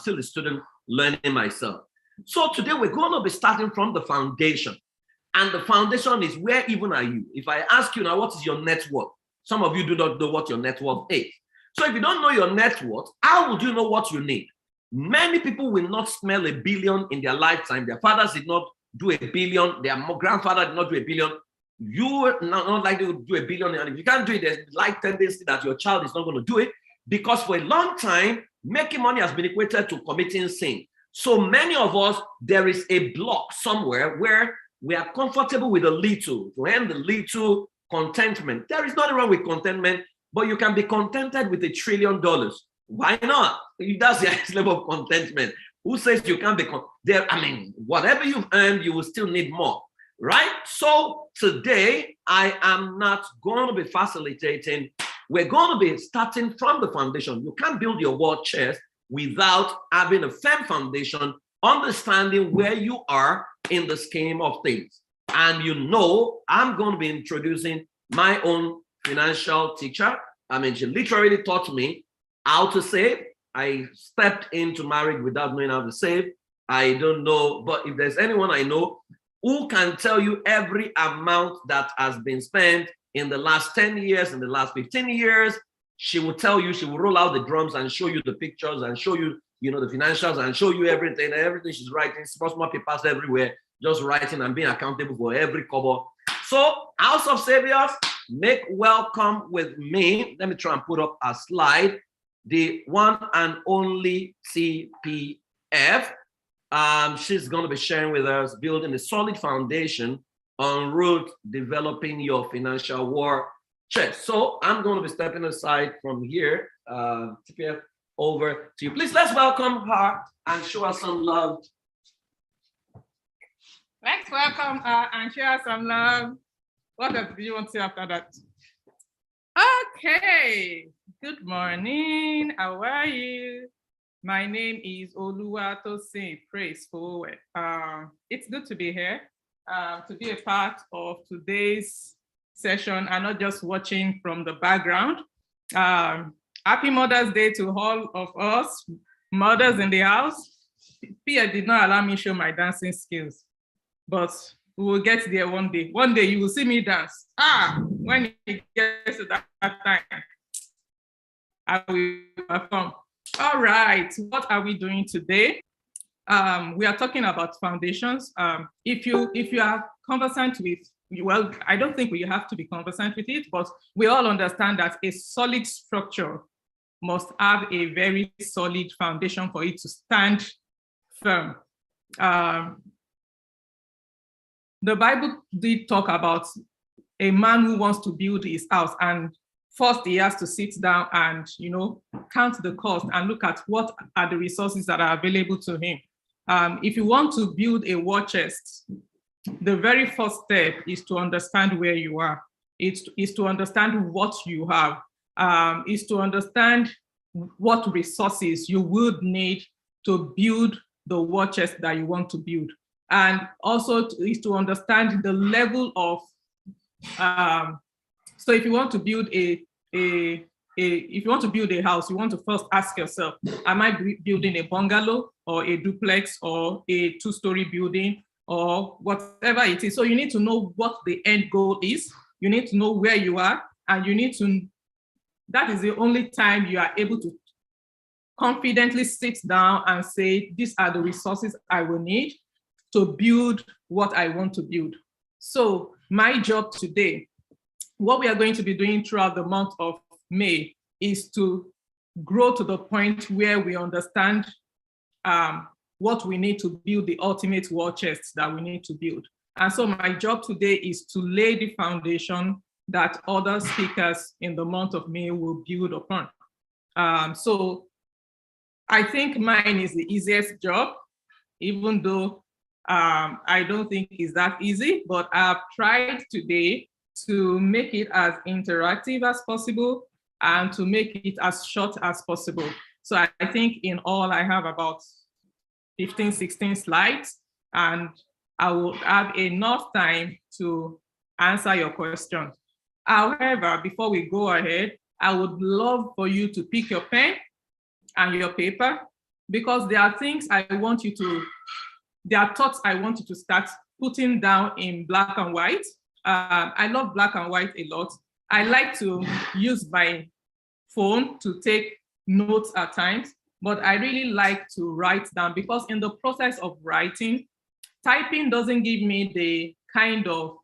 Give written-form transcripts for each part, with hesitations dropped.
still a student learning myself. So today we're going to be starting from the foundation. And the foundation is, where even are you? If I ask you now, what is your net worth? Some of you do not know what your net worth is. So if you don't know your net worth, how would you know what you need? Many people will not smell a billion in their lifetime. Their fathers did not do a billion. Their grandfather did not do a billion. You are not likely to do a billion. And if you can't do it, there's like tendency that your child is not going to do it, because for a long time, making money has been equated to committing sin. So many of us, there is a block somewhere where we are comfortable with a little, to earn the little contentment. There is nothing wrong with contentment, but you can be contented with $1 trillion. Why not? That's the highest level of contentment. Who says you can't be there? I mean, whatever you've earned, you will still need more, right? So today, I am not going to be facilitating. We're going to be starting from the foundation. You can't build your war chest without having a firm foundation, understanding where you are in the scheme of things. And you know, I'm going to be introducing my own financial teacher. I mean, she literally taught me how to save. I stepped into marriage without knowing how to save. I don't know, but if there's anyone I know who can tell you every amount that has been spent in the last 10 years, in the last 15 years, she will tell you, she will roll out the drums and show you the pictures and show you, the financials and show you everything she's writing, small papers everywhere, just writing and being accountable for every cover. So, House of Saviors, make welcome with me. Let me try and put up a slide. The one and only CPF. She's going to be sharing with us building a solid foundation en route developing your financial war chest. So I'm going to be stepping aside from here, CPF, over to you. Please, let's welcome her and show her some love. Let's welcome her and show her some love. What else do you want to say after that? Okay. Good morning. How are you? My name is Oluwatosin Praise Forward. It's good to be here, to be a part of today's session and not just watching from the background. Happy Mother's Day to all of us, mothers in the house. Pia did not allow me to show my dancing skills, but we will get there one day. One day you will see me dance. When it gets to that time, I will perform. All right, what are we doing today? We are talking about foundations. If you are conversant with, well, I don't think we have to be conversant with it, but we all understand that a solid structure must have a very solid foundation for it to stand firm. The Bible did talk about a man who wants to build his house, and first he has to sit down and count the cost and look at what are the resources that are available to him. If you want to build a war chest, the very first step is to understand where you are. Is to understand what you have. Is to understand what resources you would need to build the war chest that you want to build. And also is to understand the level of, so if you want to build if you want to build a house, you want to first ask yourself, am I building a bungalow or a duplex or a two-story building or whatever it is? So you need to know what the end goal is. You need to know where you are, and that is the only time you are able to confidently sit down and say, these are the resources I will need to build what I want to build. So my job today, what we are going to be doing throughout the month of May, is to grow to the point where we understand what we need to build the ultimate war chest that we need to build. And so my job today is to lay the foundation that other speakers in the month of May will build upon. So I think mine is the easiest job, even though I don't think it's that easy, but I've tried today to make it as interactive as possible and to make it as short as possible. So I think in all I have about 15, 16 slides, and I will have enough time to answer your questions. However, before we go ahead, I would love for you to pick your pen and your paper, because there are things I want you to, there are thoughts I want you to start putting down in black and white. I love black and white a lot. I like to use my phone to take notes at times, but I really like to write down, because in the process of writing, typing doesn't give me the kind of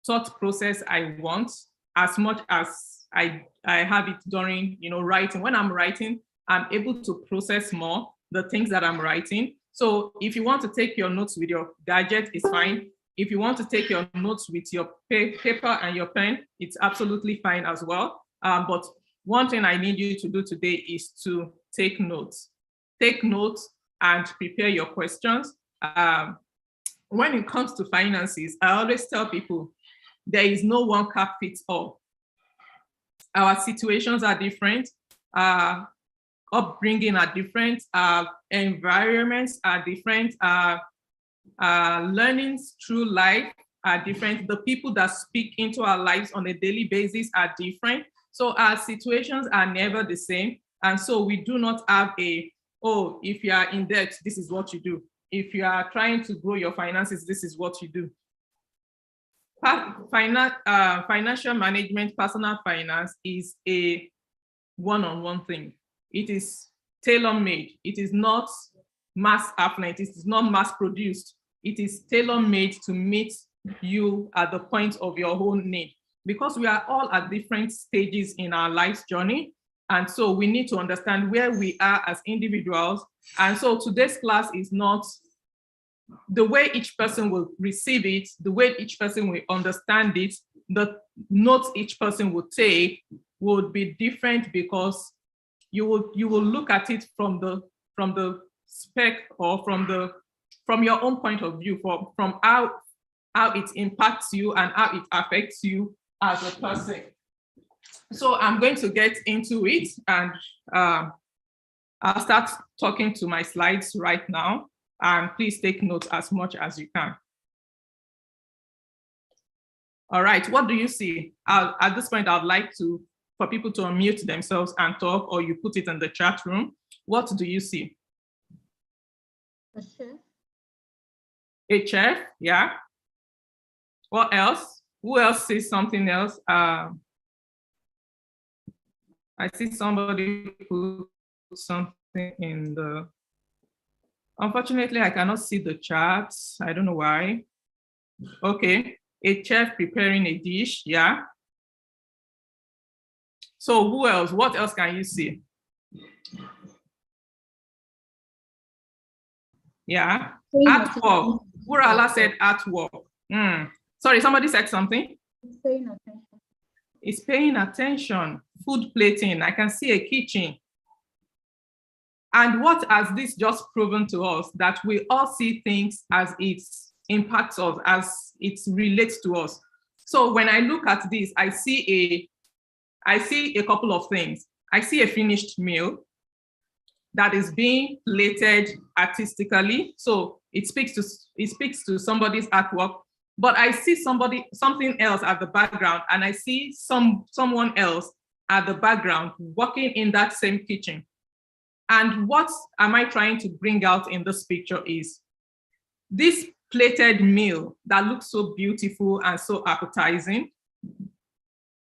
thought process I want as much as I have it during, writing. When I'm writing, I'm able to process more the things that I'm writing. So if you want to take your notes with your gadget, it's fine. If you want to take your notes with your paper and your pen, it's absolutely fine as well. But one thing I need you to do today is to take notes. Take notes and prepare your questions. When it comes to finances, I always tell people there is no one cap fits all. Our situations are different. Upbringing are different. Environments are different. Learnings through life are different. The people that speak into our lives on a daily basis are different. So our situations are never the same. And so we do not have if you are in debt, this is what you do. If you are trying to grow your finances, this is what you do. Financial management, personal finance is a one-on-one thing. It is tailor-made. It is not mass affluent. It is not mass-produced. It is tailor-made to meet you at the point of your own need, because we are all at different stages in our life's journey. And so we need to understand where we are as individuals. And so today's class is not the way each person will receive it, the way each person will understand it, the notes each person would take would be different, because you will look at it from the spec, or from your own point of view, from how it impacts you and how it affects you as a person. So I'm going to get into it, and I'll start talking to my slides right now. And please take notes as much as you can. All right, what do you see? At this point, I'd like for people to unmute themselves and talk, or you put it in the chat room. What do you see? A chef. A chef, yeah. What else? Who else sees something else? I see somebody put something in the... Unfortunately, I cannot see the charts. I don't know why. Okay, a chef preparing a dish, yeah. So who else? What else can you see? Yeah, artwork. Wurala said artwork. Sorry, somebody said something? It's paying attention. It's paying attention. Food plating. I can see a kitchen. And what has this just proven to us? That we all see things as it impacts us, as it relates to us. So when I look at this, I see a couple of things. I see a finished meal that is being plated artistically. So it speaks to somebody's artwork, but I see something else at the background, and I see someone else at the background working in that same kitchen. And what am I trying to bring out in this picture is this plated meal that looks so beautiful and so appetizing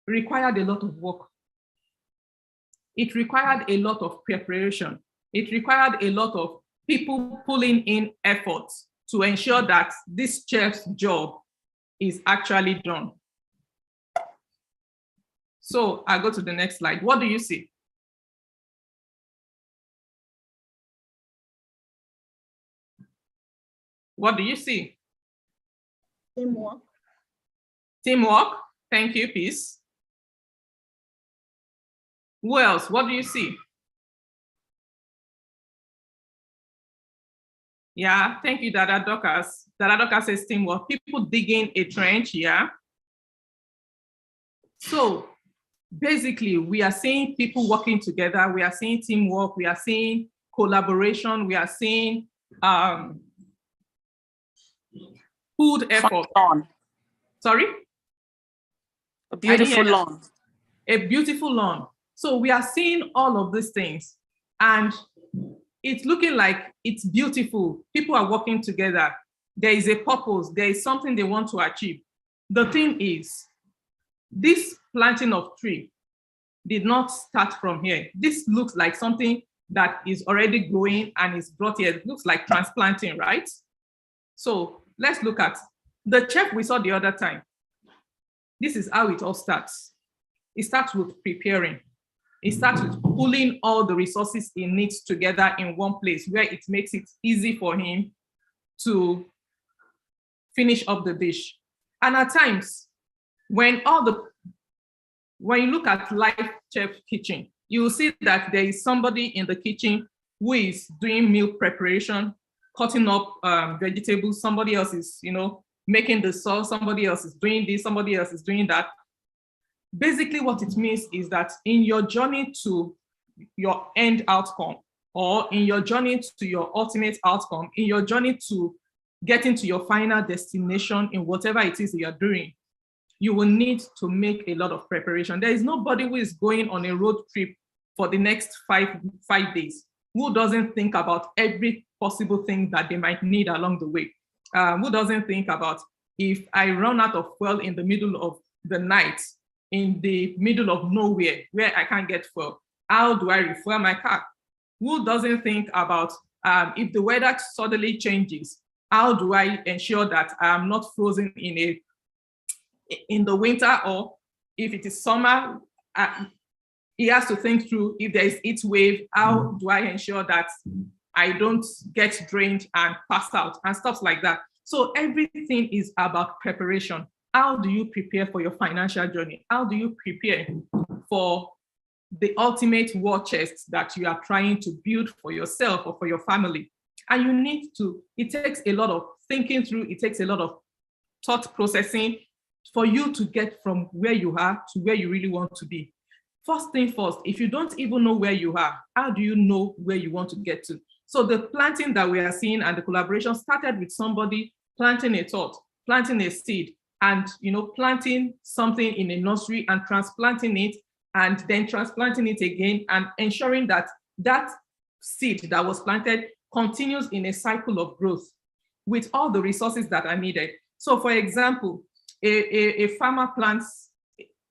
required a lot of work. It required a lot of preparation. It required a lot of people pulling in efforts to ensure that this chef's job is actually done. So I go to the next slide. What do you see? What do you see? Teamwork. Teamwork. Thank you, peace. Who else? What do you see? Yeah, thank you, Dada Dorcas. Dada Dorcas says teamwork. People digging a trench, yeah. So basically, we are seeing people working together. We are seeing teamwork. We are seeing collaboration. We are seeing food effort. Lawn. Sorry? A beautiful lawn. A beautiful lawn. So we are seeing all of these things. And it's looking like it's beautiful. People are working together. There is a purpose. There is something they want to achieve. The thing is, this planting of tree did not start from here. This looks like something that is already growing and is brought here. It looks like transplanting, right? So let's look at the chef we saw the other time. This is how it all starts. It starts with preparing. It starts with pulling all the resources he needs together in one place where it makes it easy for him to finish up the dish. And at times, when you look at Life Chef Kitchen, you will see that there is somebody in the kitchen who is doing meal preparation, cutting up vegetables. Somebody else is, making the sauce. Somebody else is doing this. Somebody else is doing that. Basically, what it means is that in your journey to your end outcome, or in your journey to your ultimate outcome, in your journey to getting to your final destination in whatever it is that you're doing, you will need to make a lot of preparation. There is nobody who is going on a road trip for the next five days who doesn't think about every possible thing that they might need along the way. Who doesn't think about, if I run out of fuel in the middle of the night, in the middle of nowhere where I can't get fuel, how do I refuel my car? Who doesn't think about, if the weather suddenly changes, how do I ensure that I am not frozen in the winter, or if it is summer, he has to think through, if there is heat wave, how do I ensure that I don't get drained and pass out and stuff like that. So everything is about preparation. How do you prepare for your financial journey? How do you prepare for the ultimate war chest that you are trying to build for yourself or for your family? And you need to, it takes a lot of thinking through, it takes a lot of thought processing for you to get from where you are to where you really want to be. First thing first, if you don't even know where you are, how do you know where you want to get to? So the planting that we are seeing and the collaboration started with somebody planting a thought, planting a seed, and planting something in a nursery and transplanting it, and then transplanting it again, and ensuring that that seed that was planted continues in a cycle of growth with all the resources that are needed. So for example, a farmer plants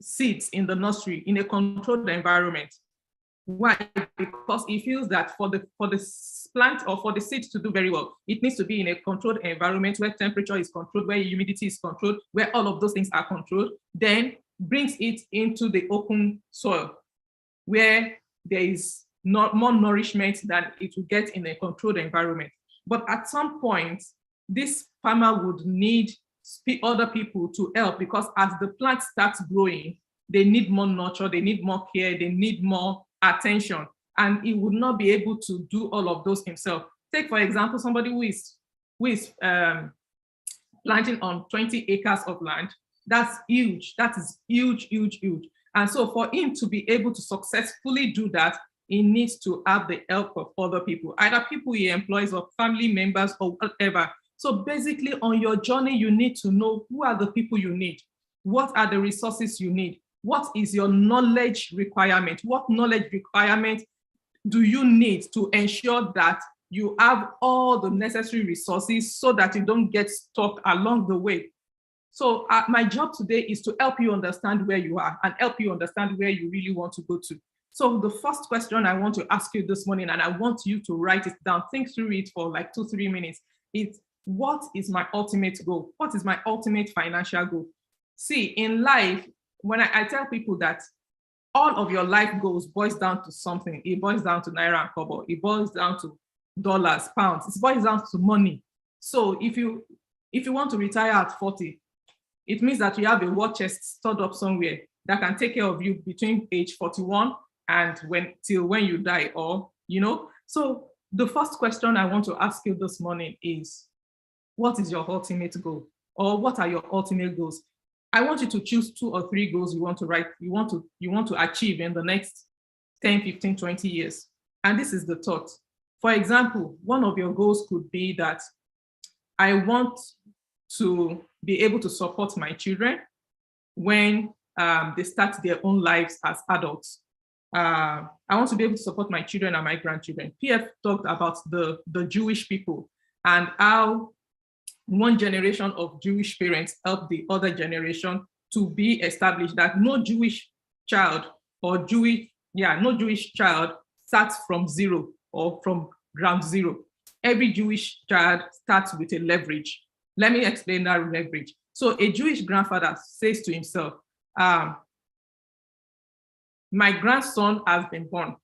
seeds in the nursery in a controlled environment. Why? Because he feels that for the plant or for the seed to do very well, it needs to be in a controlled environment where temperature is controlled, where humidity is controlled, where all of those things are controlled. Then brings it into the open soil where there is more nourishment than it will get in a controlled environment. But at some point, this farmer would need other people to help, because as the plant starts growing, they need more nurture, they need more care, they need more attention, and he would not be able to do all of those himself. Take, for example, somebody who is planting on 20 acres of land. That's huge. That is huge, huge, huge. And so for him to be able to successfully do that, he needs to have the help of other people, either people he employs or family members or whatever. So basically on your journey, you need to know who are the people you need, what are the resources you need, what is your knowledge requirement, what knowledge requirement do you need to ensure that you have all the necessary resources so that you don't get stuck along the way. So my job today is to help you understand where you are and help you understand where you really want to go to. So the first question I want to ask you this morning, and I want you to write it down, think through it for like 2-3 minutes, is what is my ultimate goal? What is my ultimate financial goal? See, in life, when I tell people that all of your life goals boils down to something, it boils down to naira and kobo, it boils down to dollars, pounds, it boils down to money. So if you want to retire at 40, it means that you have a war chest stored up somewhere that can take care of you between age 41 and till when you die, or, So the first question I want to ask you this morning is, what is your ultimate goal? Or what are your ultimate goals? I want you to choose 2 or 3 goals you want to write, you want to achieve in the next 10, 15, 20 years. And this is the thought. For example, one of your goals could be that I want to be able to support my children when they start their own lives as adults. I want to be able to support my children and my grandchildren. PF talked about the Jewish people and how one generation of Jewish parents helped the other generation to be established, that no Jewish child or no Jewish child starts from zero or from ground zero. Every Jewish child starts with a leverage. Let me explain that leverage. So a Jewish grandfather says to himself, my grandson has been born.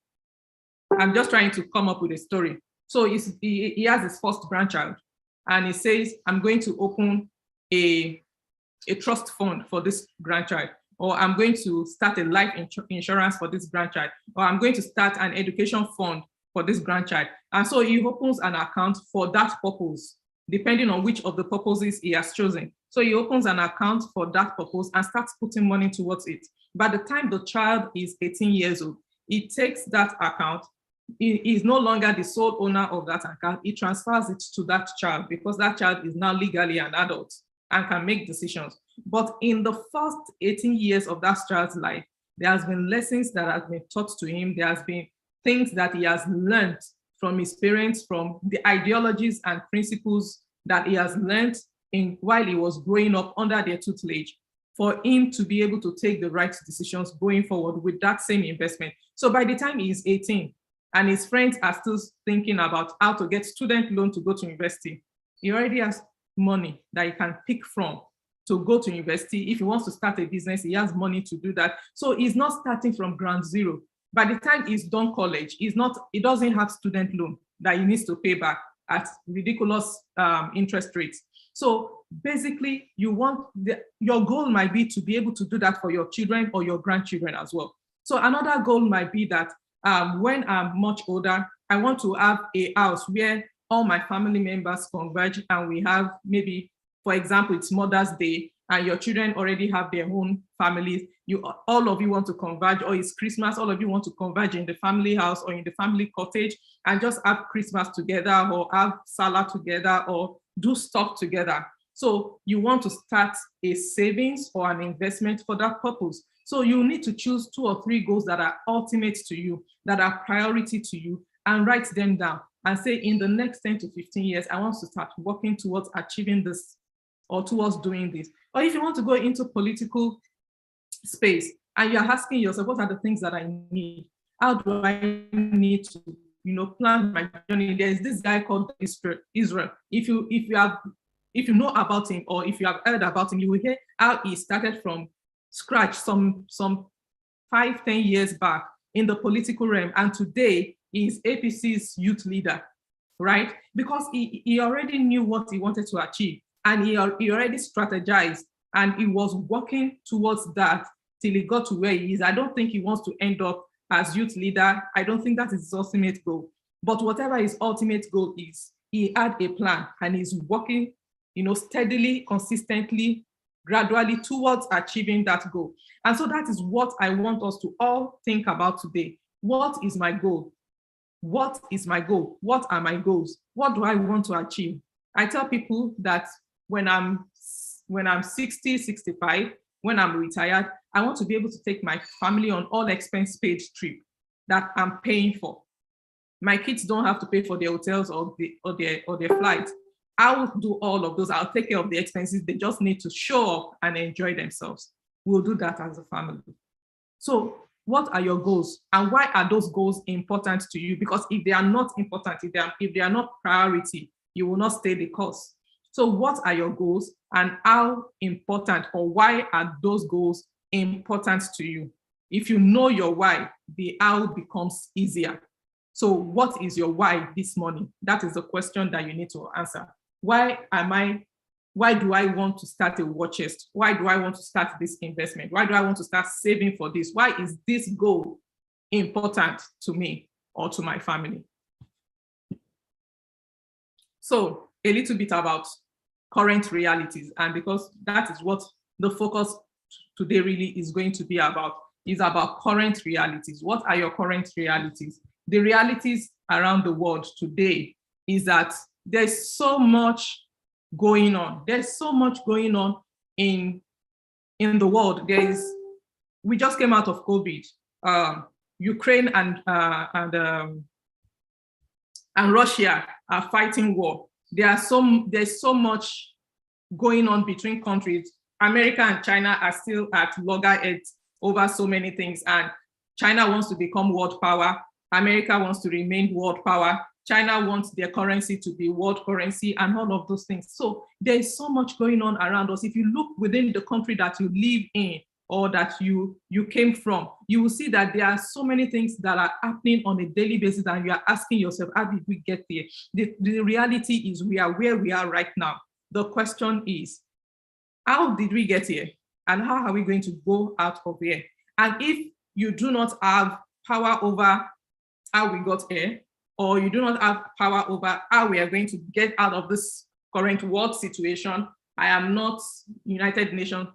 I'm just trying to come up with a story. So he has his first grandchild, and he says, I'm going to open a trust fund for this grandchild, or I'm going to start a life insurance for this grandchild, or I'm going to start an education fund for this grandchild. And so he opens an account for that purpose, depending on which of the purposes he has chosen. So he opens an account for that purpose and starts putting money towards it. By the time the child is 18 years old, he takes that account. He is no longer the sole owner of that account. He transfers it to that child because that child is now legally an adult and can make decisions. But in the first 18 years of that child's life, there has been lessons that have been taught to him. There has been things that he has learned from his parents, from the ideologies and principles that he has learned while he was growing up under their tutelage, for him to be able to take the right decisions going forward with that same investment. So by the time he is 18 and his friends are still thinking about how to get student loan to go to university, he already has money that he can pick from to go to university. If he wants to start a business, he has money to do that. So he's not starting from ground zero. By the time he's done college, he doesn't have student loan that he needs to pay back at ridiculous interest rates. So basically, your goal might be to be able to do that for your children or your grandchildren as well. So another goal might be that when I'm much older, I want to have a house where all my family members converge, and we have maybe, for example, it's Mother's Day and your children already have their own families. All of you want to converge, or it's Christmas, all of you want to converge in the family house or in the family cottage and just have Christmas together, or have Salah together, or do stuff together. So you want to start a savings or an investment for that purpose. So you need to choose 2 or 3 goals that are ultimate to you, that are priority to you, and write them down and say, in the next 10 to 15 years, I want to start working towards achieving this or towards doing this. Or if you want to go into political space and you're asking yourself, what are the things that I need? How do I need to, plan my journey? There's this guy called Israel. If you know about him, or if you have heard about him, you will hear how he started from scratch some 5-10 years back in the political realm, and today he's APC's youth leader, right? Because he already knew what he wanted to achieve, and he already strategized, and he was working towards that till he got to where he is. I don't think he wants to end up as youth leader. I don't think that is his ultimate goal. But whatever his ultimate goal is, he had a plan and he's working, steadily, consistently, gradually towards achieving that goal. And so that is what I want us to all think about today. What is my goal? What is my goal? What are my goals? What do I want to achieve? I tell people that when I'm 60, 65, when I'm retired, I want to be able to take my family on all expense paid trip that I'm paying for. My kids don't have to pay for their hotels or their flights. I'll do all of those. I'll take care of the expenses. They just need to show up and enjoy themselves. We'll do that as a family. So what are your goals, and why are those goals important to you? Because if they are not important, if they are not priority, you will not stay the course. So what are your goals, and how important, or why are those goals important to you? If you know your why, the how becomes easier. So what is your why this morning? That is the question that you need to answer. Why do I want to start a war chest? Why do I want to start this investment? Why do I want to start saving for this? Why is this goal important to me or to my family? So a little bit about current realities, and because that is what the focus today really is going to be about, is about current realities. What are your current realities? The realities around the world today is that there's so much going on. There's so much going on in the world. We just came out of COVID. Ukraine and Russia are fighting war. There's so much going on between countries. America and China are still at loggerheads over so many things, and China wants to become world power. America wants to remain world power. China wants their currency to be world currency and all of those things. So there is so much going on around us. If you look within the country that you live in or that you came from, you will see that there are so many things that are happening on a daily basis, and you are asking yourself, how did we get there? The reality is we are where we are right now. The question is, how did we get here? And how are we going to go out of here? And if you do not have power over how we got here, or you do not have power over how we are going to get out of this current world situation, I am not United Nations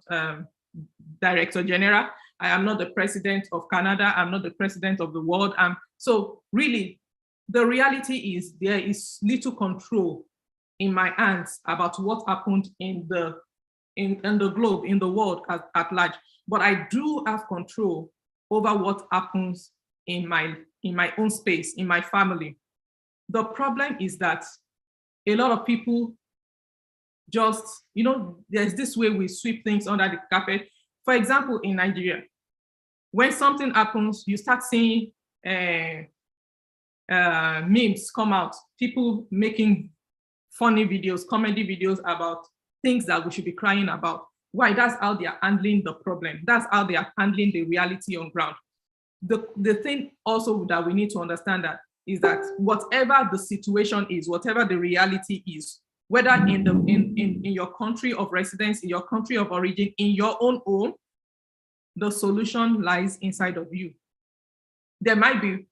Director General. I am not the president of Canada. I'm not the president of the world. So really, the reality is there is little control in my hands about what happened in the globe, in the world at large. But I do have control over what happens in my own space, in my family. The problem is that a lot of people just, there's this way we sweep things under the carpet. For example, in Nigeria, when something happens, you start seeing memes come out, people making funny videos, comedy videos about things that we should be crying about. Why? That's how they are handling the problem. That's how they are handling the reality on ground. The thing also that we need to understand that is that whatever the situation is, whatever the reality is, whether in your country of residence, in your country of origin, in your own home, the solution lies inside of you. There might be,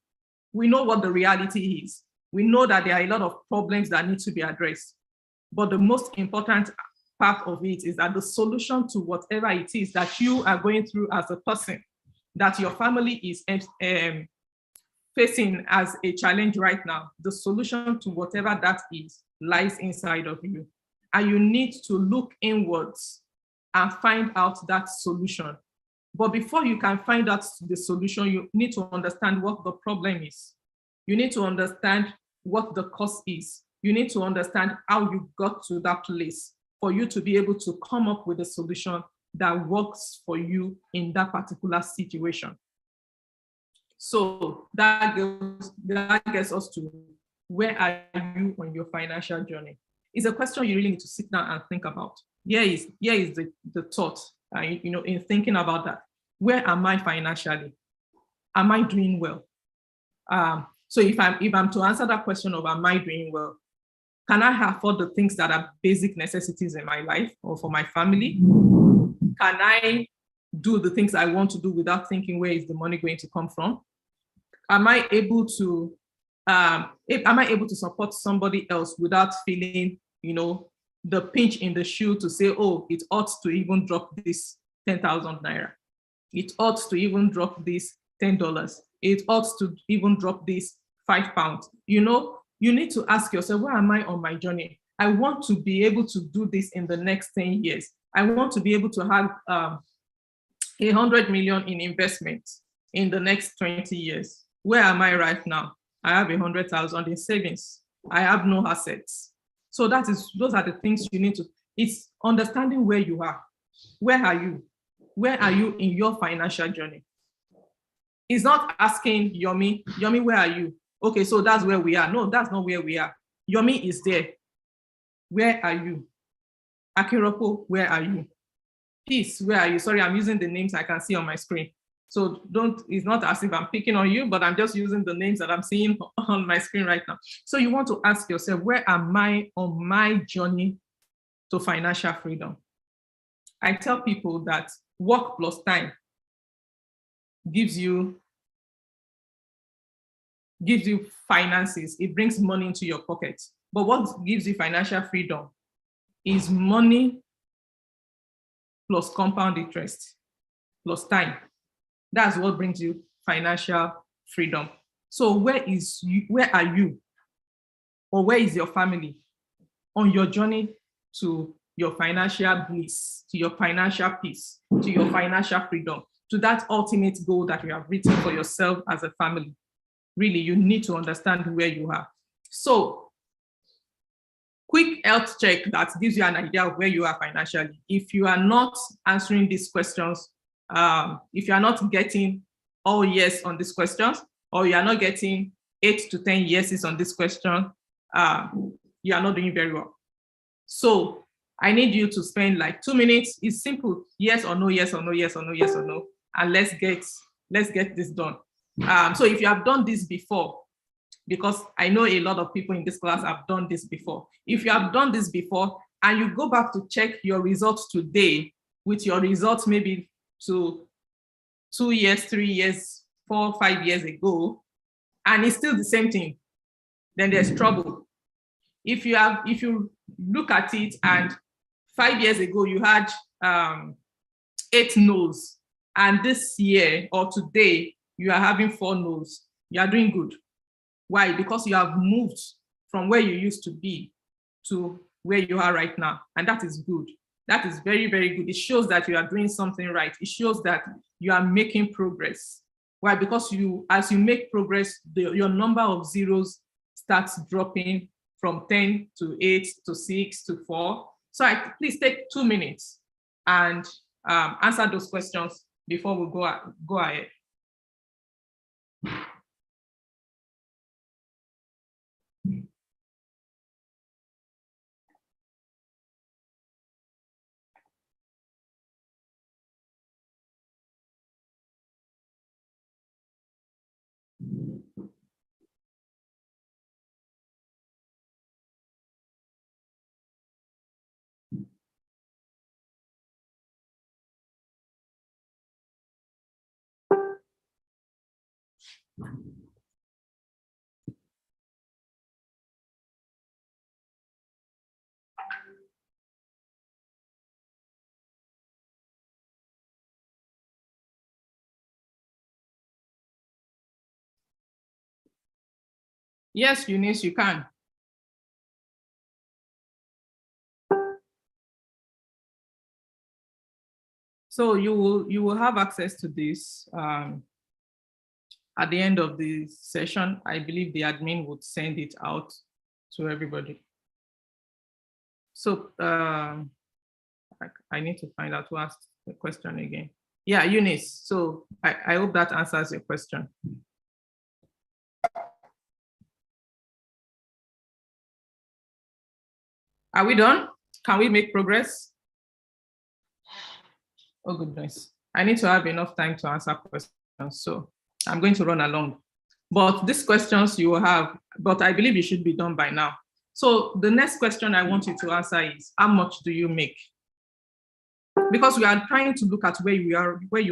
we know what the reality is. We know that there are a lot of problems that need to be addressed. But the most important part of it is that the solution to whatever it is that you are going through as a person, that your family is facing as a challenge right now, the solution to whatever that is lies inside of you. And you need to look inwards and find out that solution. But before you can find out the solution, you need to understand what the problem is. You need to understand what the cause is. You need to understand how you got to that place for you to be able to come up with a solution that works for you in that particular situation. So that gets us to, where are you on your financial journey? It's a question you really need to sit down and think about. Here is the thought, in thinking about that. Where am I financially? Am I doing well? So if I'm to answer that question of am I doing well, can I afford the things that are basic necessities in my life or for my family? Can I do the things I want to do without thinking where is the money going to come from? Am I able to support somebody else without feeling, the pinch in the shoe to say, oh, it ought to even drop this 10,000 naira. It ought to even drop this $10. It ought to even drop this £5. You need to ask yourself, where am I on my journey? I want to be able to do this in the next 10 years. I want to be able to have 100 million in investment in the next 20 years. Where am I right now? I have 100,000 in savings. I have no assets. So those are the things you need to, it's understanding where you are. Where are you? Where are you in your financial journey? It's not asking Yomi, where are you? Okay, so that's where we are. No, that's not where we are. Yomi is there. Where are you? Akiropo, where are you? Peace, where are you? Sorry, I'm using the names I can see on my screen. So it's not as if I'm picking on you, but I'm just using the names that I'm seeing on my screen right now. So you want to ask yourself, where am I on my journey to financial freedom? I tell people that work plus time gives you finances. It brings money into your pocket. But what gives you financial freedom is money plus compound interest plus time. That's what brings you financial freedom. So where are you? Or where is your family on your journey to your financial bliss, to your financial peace, to your financial freedom? to that ultimate goal that you have written for yourself as a family. Really, you need to understand where you are. So, quick health check that gives you an idea of where you are financially. If you are not answering these questions, if you are not getting all yes on these questions, or you are not getting 8 to 10 yeses on this question, you are not doing very well. So I need you to spend like 2 minutes. It's simple, yes or no, yes or no, yes or no, yes or no, and let's get this done. So if you have done this before, because I know a lot of people in this class have done this before. If you have done this before and you go back to check your results today with your results maybe to 2 years, 3 years, 4, 5 years ago, and it's still the same thing, then there's trouble. If you look at it and 5 years ago you had 8 no's, and this year or today you are having 4 no's, you are doing good. Why? Because you have moved from where you used to be to where you are right now, and that is good. That is very, very good. It shows that you are doing something right. It shows that you are making progress. Why? Because as you make progress, your number of zeros starts dropping from 10 to 8 to 6 to 4. So please take 2 minutes and answer those questions before we go ahead. Yes, Eunice, you can. So you will have access to this at the end of the session. I believe the admin would send it out to everybody. So I need to find out who asked the question again. Yeah, Eunice. So I hope that answers your question. Are we done? Can we make progress? Oh, goodness. I need to have enough time to answer questions, so I'm going to run along. But these questions you will have, but I believe you should be done by now. So the next question I want you to answer is, how much do you make? Because we are trying to look at where you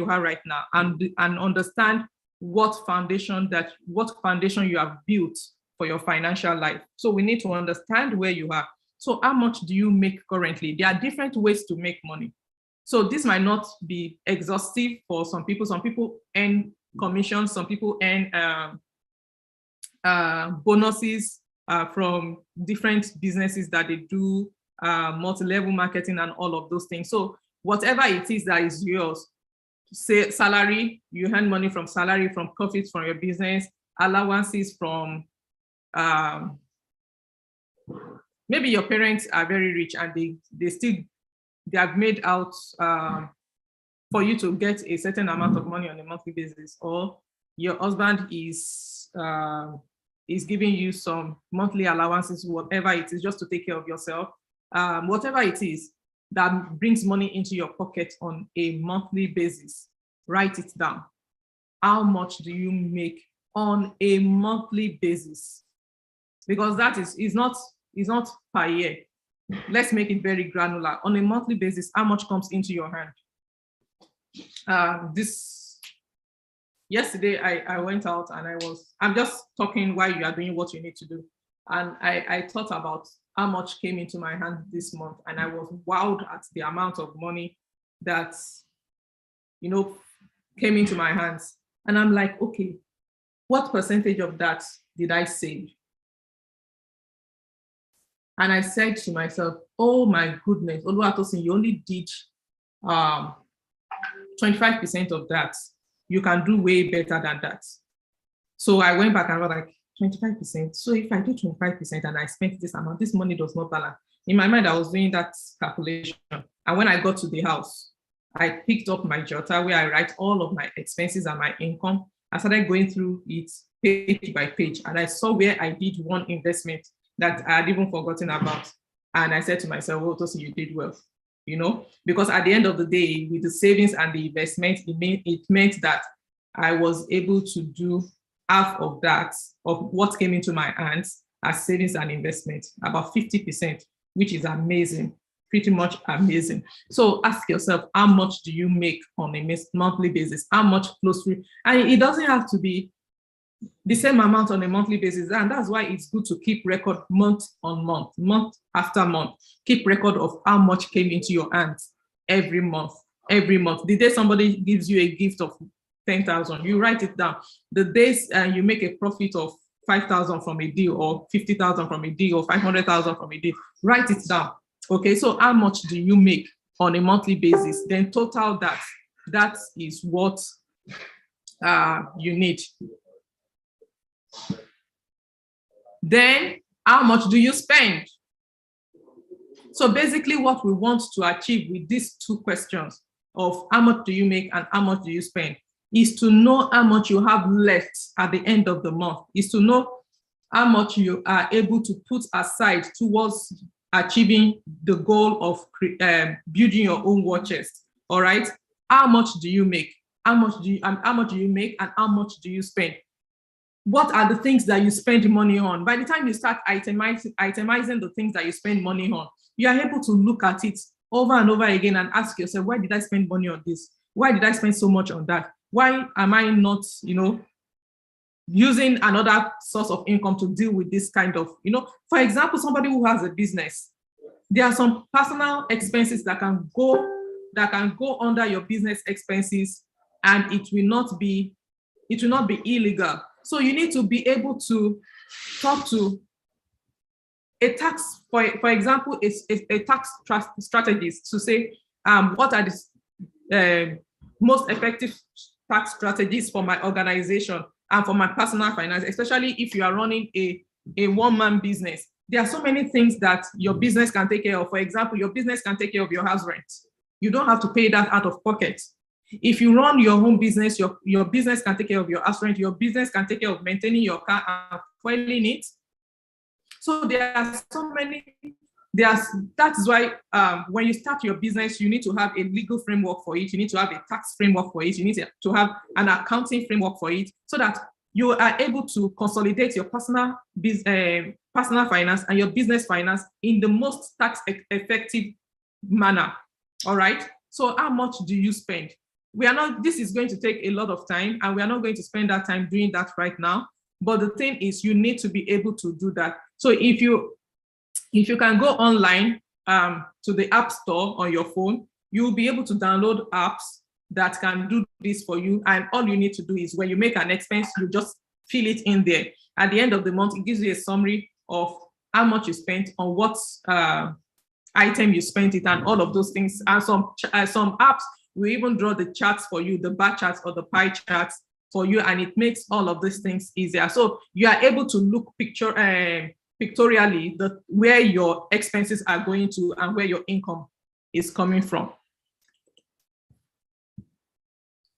are right now and understand what foundation you have built for your financial life. So we need to understand where you are. So how much do you make currently? There are different ways to make money. So this might not be exhaustive for some people. Some people earn commissions, some people earn bonuses from different businesses that they do, multi-level marketing and all of those things. So whatever it is that is yours, say salary, you earn money from salary, from profits from your business, allowances from, maybe your parents are very rich and they have made out for you to get a certain amount of money on a monthly basis, or your husband is giving you some monthly allowances, whatever it is, just to take care of yourself. Whatever it is that brings money into your pocket on a monthly basis, write it down. How much do you make on a monthly basis? Because that is not per year. Let's make it very granular. On a monthly basis, how much comes into your hand? Yesterday I went out and I'm just talking while you are doing what you need to do. And I thought about how much came into my hand this month, and I was wowed at the amount of money that, came into my hands. And I'm like, okay, what percentage of that did I save? And I said to myself, oh my goodness, Oluwatosin, you only did 25% of that, you can do way better than that. So I went back and was like, 25%. So if I do 25% and I spent this amount, this money does not balance. In my mind, I was doing that calculation. And when I got to the house, I picked up my jotter where I write all of my expenses and my income. I started going through it page by page, and I saw where I did one investment that I had even forgotten about. And I said to myself, well, Tosin, you did well, you know, because at the end of the day, with the savings and the investment, it meant that I was able to do half of that, of what came into my hands as savings and investment, about 50%, which is amazing, pretty much amazing. So ask yourself, how much do you make on a monthly basis? How much flows through? And it doesn't have to be the same amount on a monthly basis. And that's why it's good to keep record month on month, month after month. Keep record of how much came into your hands every month, every month. The day somebody gives you a gift of 10,000, you write it down. The days you make a profit of 5,000 from a deal, or 50,000 from a deal, or 500,000 from a deal, write it down. Okay, so how much do you make on a monthly basis? Then total that. That is what you need. Then how much do you spend? So basically what we want to achieve with these two questions of how much do you make and how much do you spend is to know how much you have left at the end of the month, is to know how much you are able to put aside towards achieving the goal of building your own war chest. All right, how much do you make? How much do you make, and how much do you spend? What are the things that you spend money on? By the time you start itemizing the things that you spend money on, you are able to look at it over and over again and ask yourself, why did I spend money on this? Why did I spend so much on that? Why am I not, using another source of income to deal with this kind of, for example, somebody who has a business, there are some personal expenses that can go under your business expenses, and it will not be illegal. So you need to be able to talk to a tax, for example, a tax strategist to say, what are the most effective tax strategies for my organization and for my personal finance, especially if you are running a one-man business. There are so many things that your business can take care of. For example, your business can take care of your house rent. You don't have to pay that out of pocket. If you run your home business, your business can take care of your house rent. Your business can take care of maintaining your car and fueling it. So there are so many. That is why when you start your business, you need to have a legal framework for it. You need to have a tax framework for it. You need to have an accounting framework for it, so that you are able to consolidate your personal finance and your business finance in the most tax effective manner. All right. So how much do you spend? This is going to take a lot of time, and we are not going to spend that time doing that right now. But the thing is, you need to be able to do that. So if you can go online to the App Store on your phone, you'll be able to download apps that can do this for you. And all you need to do is, when you make an expense, you just fill it in there. At the end of the month, it gives you a summary of how much you spent on what item you spent it, and all of those things. And some apps will even draw the charts for you, the bar charts or the pie charts for you, and it makes all of these things easier. So you are able to look pictorially where your expenses are going to and where your income is coming from.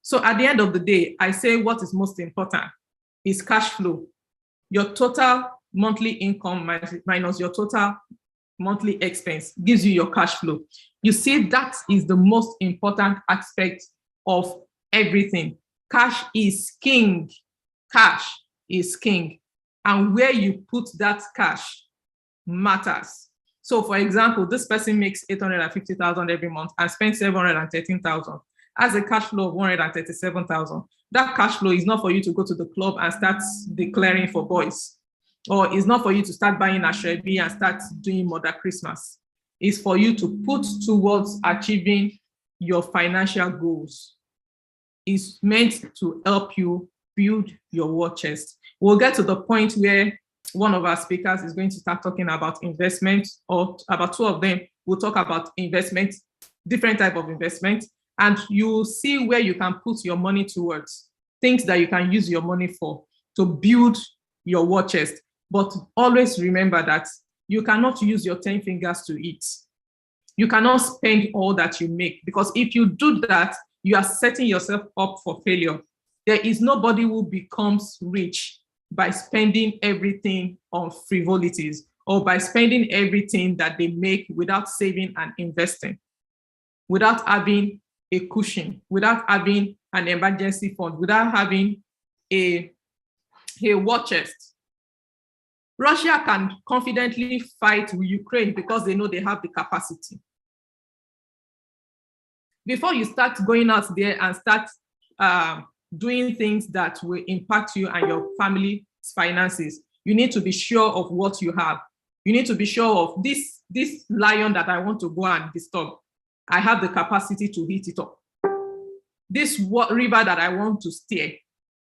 So at the end of the day, I say what is most important is cash flow. Your total monthly income minus your total monthly expense gives you your cash flow. You see, that is the most important aspect of everything. Cash is king. Cash is king. And where you put that cash matters. So for example, this person makes 850,000 every month and spends 713,000. Has a cash flow of 137,000. That cash flow is not for you to go to the club and start declaring for boys, or it's not for you to start buying ashrebi and start doing Mother Christmas. It's for you to put towards achieving your financial goals. It's meant to help you build your war chest. We'll get to the point where one of our speakers is going to start talking about investment, or about two of them will talk about investment, different type of investment. and you see where you can put your money towards, things that you can use your money for to build your war chest. But always remember that you cannot use your 10 fingers to eat. You cannot spend all that you make, because if you do that, you are setting yourself up for failure. There is nobody who becomes rich by spending everything on frivolities or by spending everything that they make without saving and investing, without having a cushion, without having an emergency fund, without having a war chest. Russia can confidently fight with Ukraine because they know they have the capacity. Before you start going out there and start doing things that will impact you and your family's finances, you need to be sure of what you have. You need to be sure of this lion that I want to go and disturb. I have the capacity to heat it up. This river that I want to steer,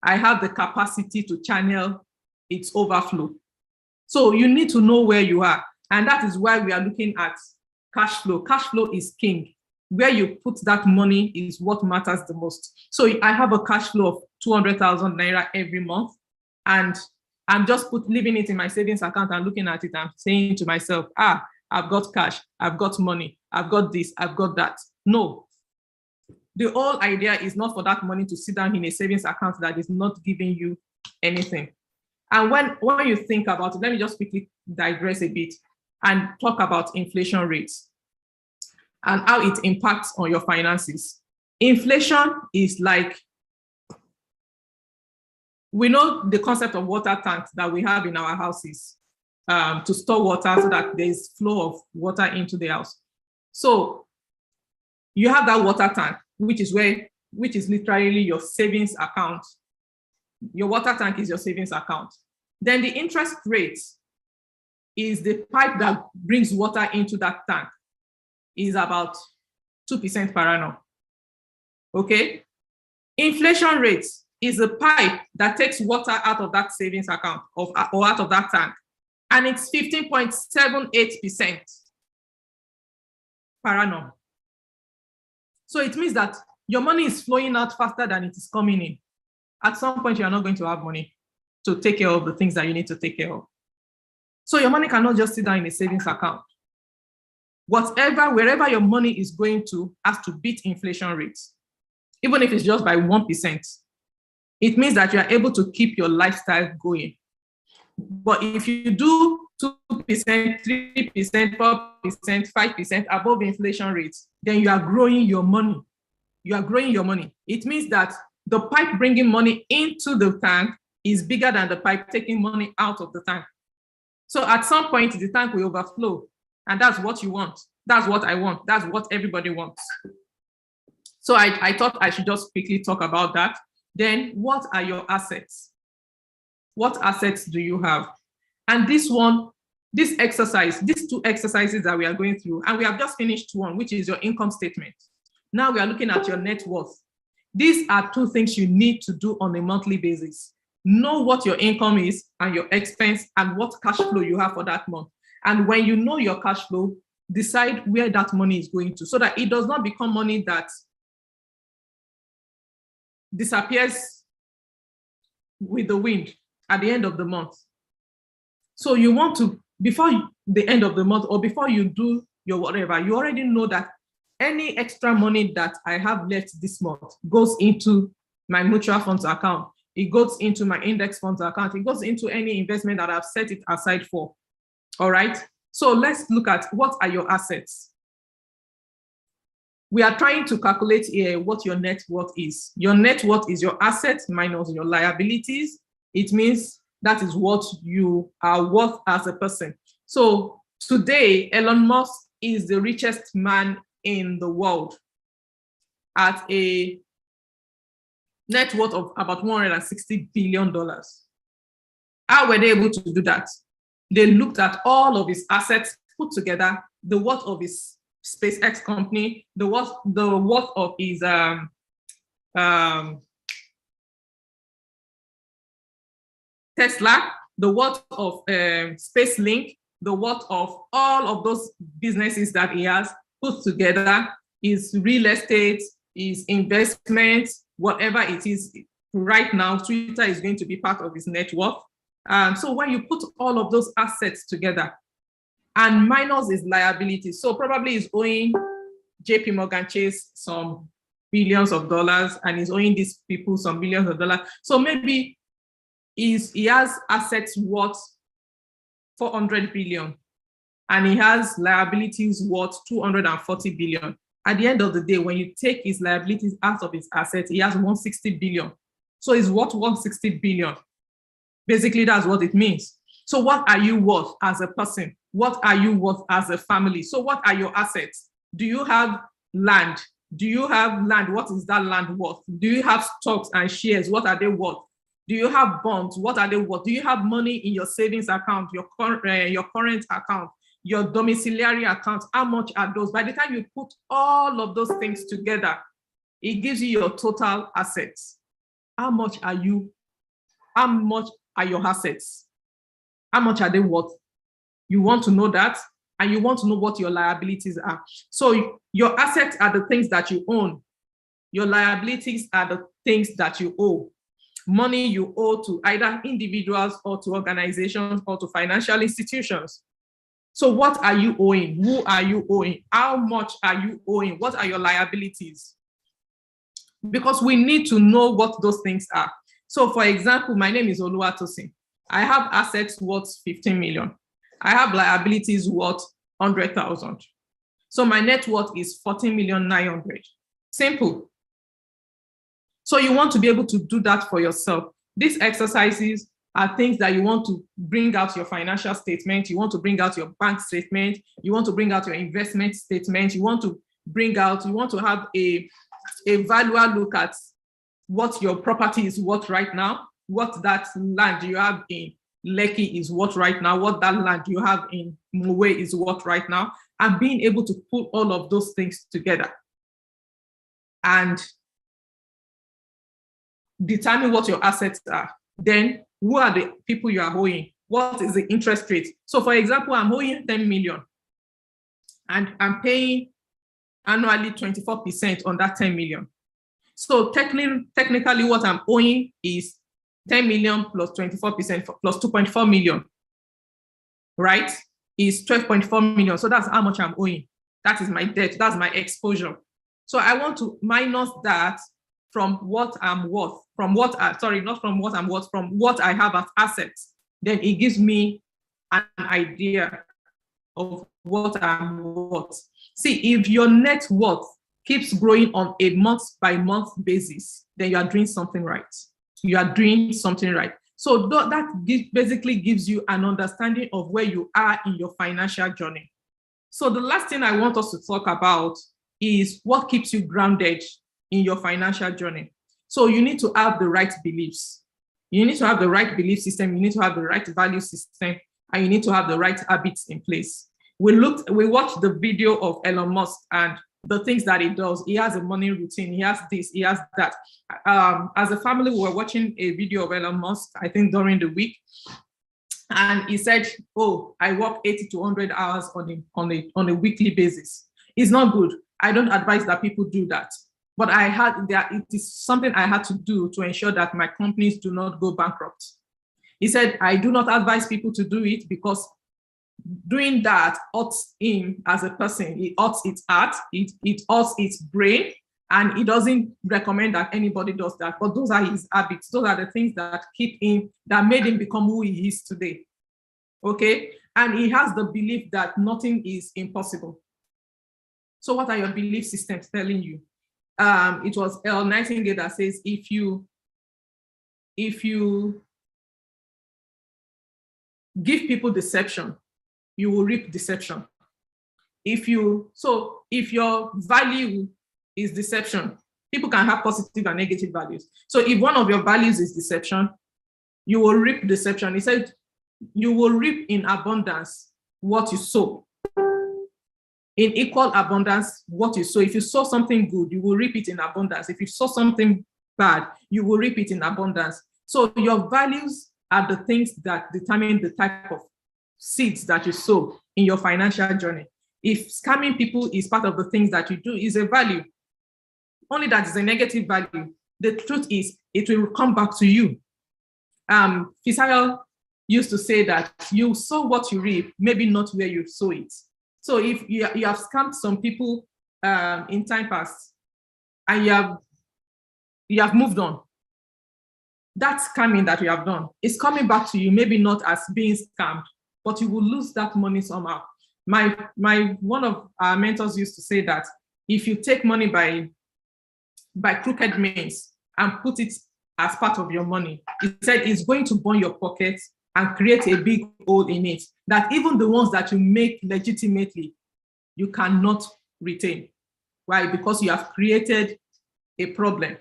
I have the capacity to channel its overflow. So you need to know where you are. And that is why we are looking at cash flow. Cash flow is king. Where you put that money is what matters the most. So I have a cash flow of 200,000 naira every month, and I'm just leaving it in my savings account and looking at it and saying to myself, I've got cash, I've got money, I've got this, I've got that. No. The whole idea is not for that money to sit down in a savings account that is not giving you anything. And when you think about it, let me just quickly digress a bit and talk about inflation rates and how it impacts on your finances. Inflation is like, we know the concept of water tanks that we have in our houses to store water so that there's flow of water into the house. So you have that water tank, which is literally your savings account. Your water tank is your savings account. Then the interest rate is the pipe that brings water into that tank, is about 2% per annum. Okay? Inflation rate is the pipe that takes water out of that savings account or out of that tank, and it's 15.78% per annum. So it means that your money is flowing out faster than it is coming in. At some point, you are not going to have money to take care of the things that you need to take care of. So your money cannot just sit down in a savings account. Wherever your money is going to has to beat inflation rates, even if it's just by 1%. It means that you are able to keep your lifestyle going. But if you do 2%, 3%, 4%, 5% above inflation rates, then you are growing your money. You are growing your money. It means that the pipe bringing money into the tank is bigger than the pipe taking money out of the tank. So at some point, the tank will overflow. And that's what you want. That's what I want. That's what everybody wants. So I thought I should just quickly talk about that. Then what are your assets? What assets do you have? And these two exercises that we are going through, and we have just finished one, which is your income statement. Now we are looking at your net worth. These are two things you need to do on a monthly basis. Know what your income is and your expense and what cash flow you have for that month. And when you know your cash flow, decide where that money is going to, so that it does not become money that disappears with the wind at the end of the month. So you want to, before the end of the month or before you do your whatever, you already know that any extra money that I have left this month goes into my mutual funds account. It goes into my index funds account. It goes into any investment that I've set it aside for. All right. So let's look at what are your assets. We are trying to calculate here what your net worth is. Your net worth is your assets minus your liabilities. It means that is what you are worth as a person. So today, Elon Musk is the richest man in the world at a net worth of about $160 billion. How were they able to do that? They looked at all of his assets put together, the worth of his SpaceX company, the worth of his Tesla, the worth of SpaceLink, the worth of all of those businesses that he has put together, his real estate, his investments, whatever it is. Right now, Twitter is going to be part of his net worth. So when you put all of those assets together and minus his liabilities, so probably he's owing JP Morgan Chase some billions of dollars and he's owing these people some billions of dollars. So maybe he has assets worth 400 billion and he has liabilities worth 240 billion. At the end of the day, when you take his liabilities out of his assets, he has 160 billion. So he's worth 160 billion. Basically, that's what it means. So what are you worth as a person? What are you worth as a family? So what are your assets? Do you have land? Do you have land? What is that land worth? Do you have stocks and shares? What are they worth? Do you have bonds? What are they worth? Do you have money in your savings account, your current account, your domiciliary account? How much are those? By the time you put all of those things together, it gives you your total assets. How much are you? How much are your assets? How much are they worth? You want to know that, and you want to know what your liabilities are. So your assets are the things that you own. Your liabilities are the things that you owe. Money you owe to either individuals or to organizations or to financial institutions. So what are you owing? Who are you owing? How much are you owing? What are your liabilities? Because we need to know what those things are. So for example, my name is Oluwatosin. I have assets worth 15 million. I have liabilities worth 100,000. So my net worth is 14,900,000. Simple. So you want to be able to do that for yourself. These exercises are things that you want to bring out your financial statement. You want to bring out your bank statement. You want to bring out your investment statement. You want to have a valuer look at what your property is worth right now, what that land you have in Lekki is worth right now, what that land you have in Mowe is worth right now, and being able to put all of those things together and determine what your assets are. Then who are the people you are owing? What is the interest rate? So for example, I'm owing 10 million and I'm paying annually 24% on that 10 million. So technically what I'm owing is 10 million plus 24% plus 2.4 million, right? Is 12.4 million. So that's how much I'm owing. That is my debt. That's my exposure. So I want to minus that from what I'm worth, from what I have as assets. Then it gives me an idea of what I'm worth. See, if your net worth keeps growing on a month-by-month basis, then you are doing something right. You are doing something right. So that basically gives you an understanding of where you are in your financial journey. So the last thing I want us to talk about is what keeps you grounded in your financial journey. So you need to have the right beliefs. You need to have the right belief system. You need to have the right value system, and you need to have the right habits in place. We watched the video of Elon Musk and the things that he does. He has a morning routine. He has this, he has that. As a family, we were watching a video of Elon Musk, I think during the week. And he said, oh, I work 80 to 100 hours on a weekly basis. It's not good. I don't advise that people do that. But it is something I had to do to ensure that my companies do not go bankrupt. He said, I do not advise people to do it because doing that hurts him as a person. It hurts its heart, it hurts its brain, and he doesn't recommend that anybody does that. But those are his habits. Those are the things that that made him become who he is today. Okay? And he has the belief that nothing is impossible. So what are your belief systems telling you? It was Earl Nightingale that says, if you give people deception, you will reap deception. If your value is deception, people can have positive and negative values. So if one of your values is deception, you will reap deception. He said, you will reap in abundance what you sow. In equal abundance, what you sow. If you sow something good, you will reap it in abundance. If you sow something bad, you will reap it in abundance. So your values are the things that determine the type of seeds that you sow in your financial journey. If scamming people is part of the things that you do, is a value. only that is a negative value. The truth is, it will come back to you. Fisayo used to say that you sow what you reap, maybe not where you sow it. So if you have scammed some people in time past, and you have moved on, that scamming that you have done is coming back to you, maybe not as being scammed, but you will lose that money somehow. One of our mentors used to say that if you take money by crooked means and put it as part of your money, he said it's going to burn your pocket and create a big hole in it, that even the ones that you make legitimately, you cannot retain. Why? Because you have created a problem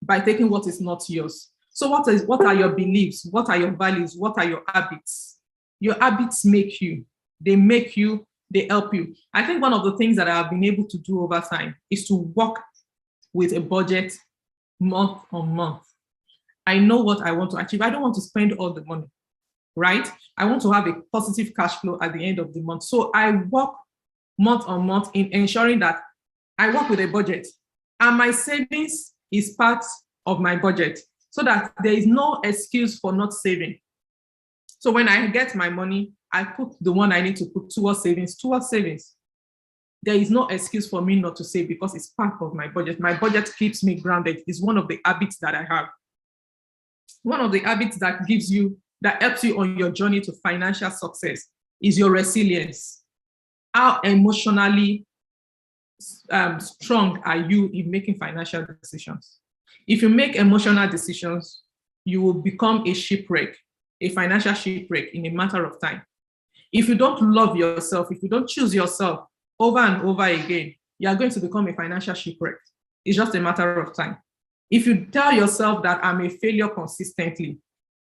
by taking what is not yours. So what are your beliefs? What are your values? What are your habits? Your habits make you. They make you, they help you. I think one of the things that I have been able to do over time is to work with a budget month on month. I know what I want to achieve. I don't want to spend all the money, right? I want to have a positive cash flow at the end of the month. So I work month on month in ensuring that I work with a budget and my savings is part of my budget so that there is no excuse for not saving. So when I get my money, I put the one I need to put towards savings. There is no excuse for me not to save because it's part of my budget. My budget keeps me grounded. It's one of the habits that I have. One of the habits that helps you on your journey to financial success is your resilience. How emotionally strong are you in making financial decisions? If you make emotional decisions, you will become a shipwreck, a financial shipwreck in a matter of time. If you don't love yourself, if you don't choose yourself over and over again, you are going to become a financial shipwreck. It's just a matter of time. If you tell yourself that I'm a failure consistently,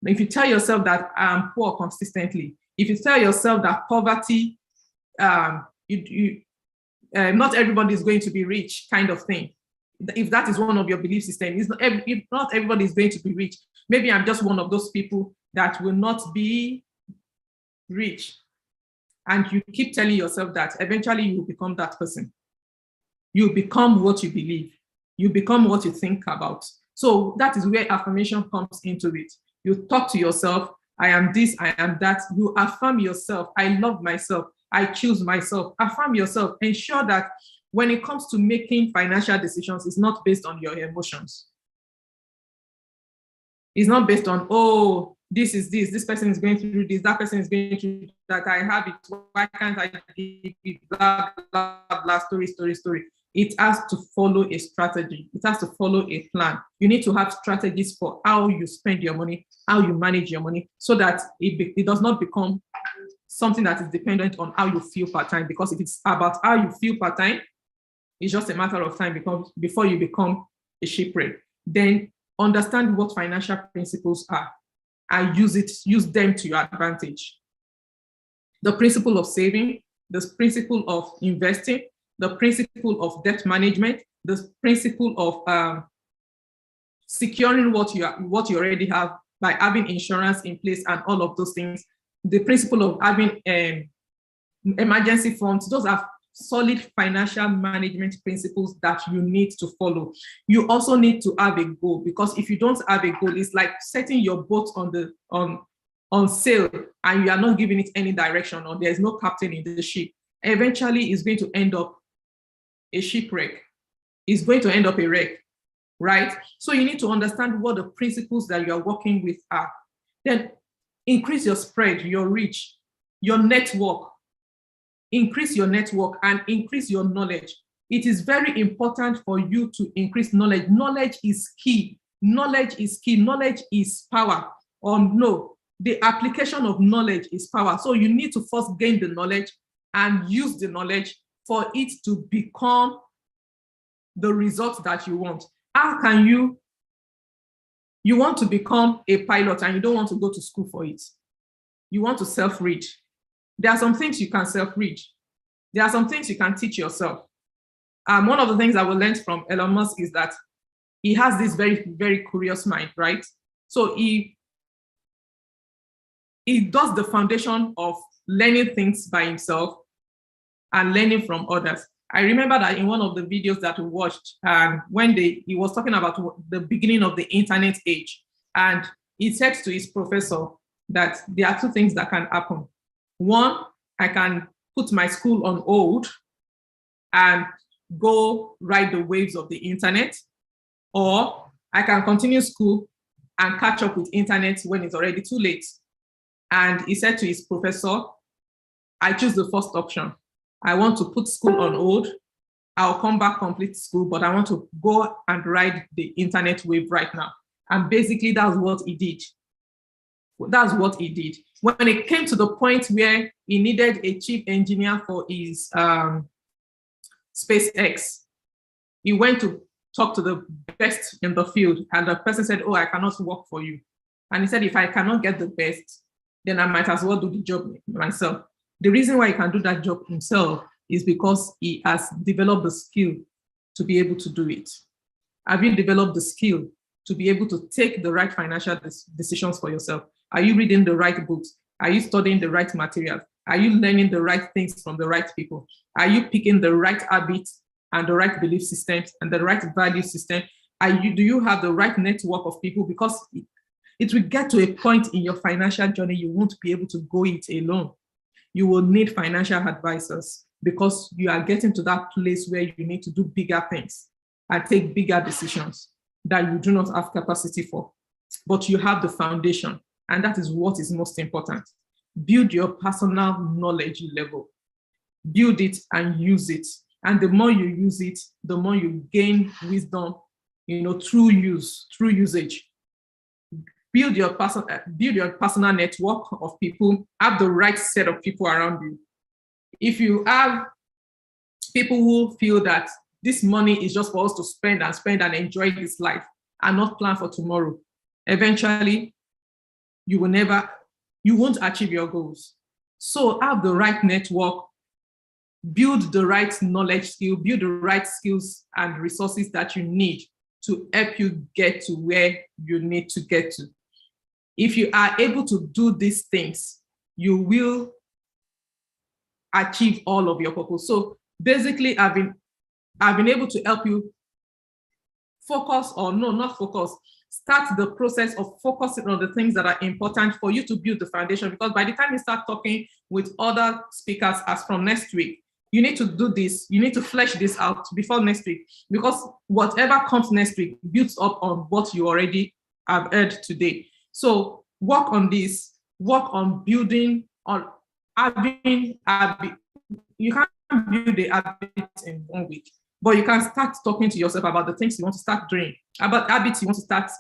if you tell yourself that I'm poor consistently, if you tell yourself that poverty, not everybody is going to be rich kind of thing, if that is one of your belief systems, if not everybody is going to be rich, maybe I'm just one of those people that will not be rich. And you keep telling yourself that, eventually you will become that person. You become what you believe. You become what you think about. So that is where affirmation comes into it. You talk to yourself, I am this, I am that. You affirm yourself, I love myself, I choose myself. Affirm yourself. Ensure that when it comes to making financial decisions, it's not based on your emotions. It's not based on, oh, this person is going through this, that person is going through that, I have it, why can't I give it, blah, blah, blah, story. It has to follow a strategy. It has to follow a plan. You need to have strategies for how you spend your money, how you manage your money, so that it does not become something that is dependent on how you feel per time. Because if it's about how you feel per time, it's just a matter of time before you become a shipwreck. Then understand what financial principles are and use them to your advantage. The principle of saving, the principle of investing, the principle of debt management, the principle of securing what you already have by having insurance in place and all of those things, the principle of having emergency funds. Those are solid financial management principles that you need to follow. You also need to have a goal, because if you don't have a goal, it's like setting your boat on sail and you are not giving it any direction, or there's no captain in the ship. Eventually, it's going to end up a shipwreck. It's going to end up a wreck, right? So you need to understand what the principles that you are working with are. Then increase your spread, your reach, your network. Increase your network and increase your knowledge. It is very important for you to increase knowledge. Knowledge is key. Knowledge is key. Knowledge is power. No, the application of knowledge is power. So you need to first gain the knowledge and use the knowledge for it to become the result that you want. How can you want to become a pilot and you don't want to go to school for it? You want to self-read. There are some things you can self-read. There are some things you can teach yourself. One of the things I will learn from Elon Musk is that he has this very, very curious mind, right? So he does the foundation of learning things by himself and learning from others. I remember that in one of the videos that we watched, and when he was talking about the beginning of the internet age, and he said to his professor that there are two things that can happen. One, I can put my school on hold and go ride the waves of the internet, or I can continue school and catch up with internet when it's already too late. And he said to his professor, I choose the first option. I want to put school on hold. I'll come back, complete school, but I want to go and ride the internet wave right now. And basically that's what he did. That's what he did. When it came to the point where he needed a chief engineer for his SpaceX, he went to talk to the best in the field, and the person said, oh, I cannot work for you. And he said, if I cannot get the best, then I might as well do the job myself. The reason why he can do that job himself is because he has developed the skill to be able to do it. Have you developed the skill to be able to take the right financial decisions for yourself? Are you reading the right books? Are you studying the right materials? Are you learning the right things from the right people? Are you picking the right habits and the right belief systems and the right value system? Do you have the right network of people? Because it will get to a point in your financial journey, you won't be able to go it alone. You will need financial advisors because you are getting to that place where you need to do bigger things and take bigger decisions that you do not have capacity for. But you have the foundation, and that is what is most important. Build your personal knowledge level. Build it and use it. And the more you use it, the more you gain wisdom, through usage. Build your personal network of people, have the right set of people around you. If you have people who feel that this money is just for us to spend and enjoy this life and not plan for tomorrow, eventually you won't achieve your goals. So have the right network, build the right knowledge skill, build the right skills and resources that you need to help you get to where you need to get to. If you are able to do these things, you will achieve all of your purpose. So basically, I've been able to help you focus, or no, not focus, start the process of focusing on the things that are important for you to build the foundation. Because by the time you start talking with other speakers as from next week, you need to do this, you need to flesh this out before next week, because whatever comes next week builds up on what you already have heard today. So work on this, work on building, on having habit. You can't build the habit in 1 week, but you can start talking to yourself about the things you want to start doing, about habits you want to start,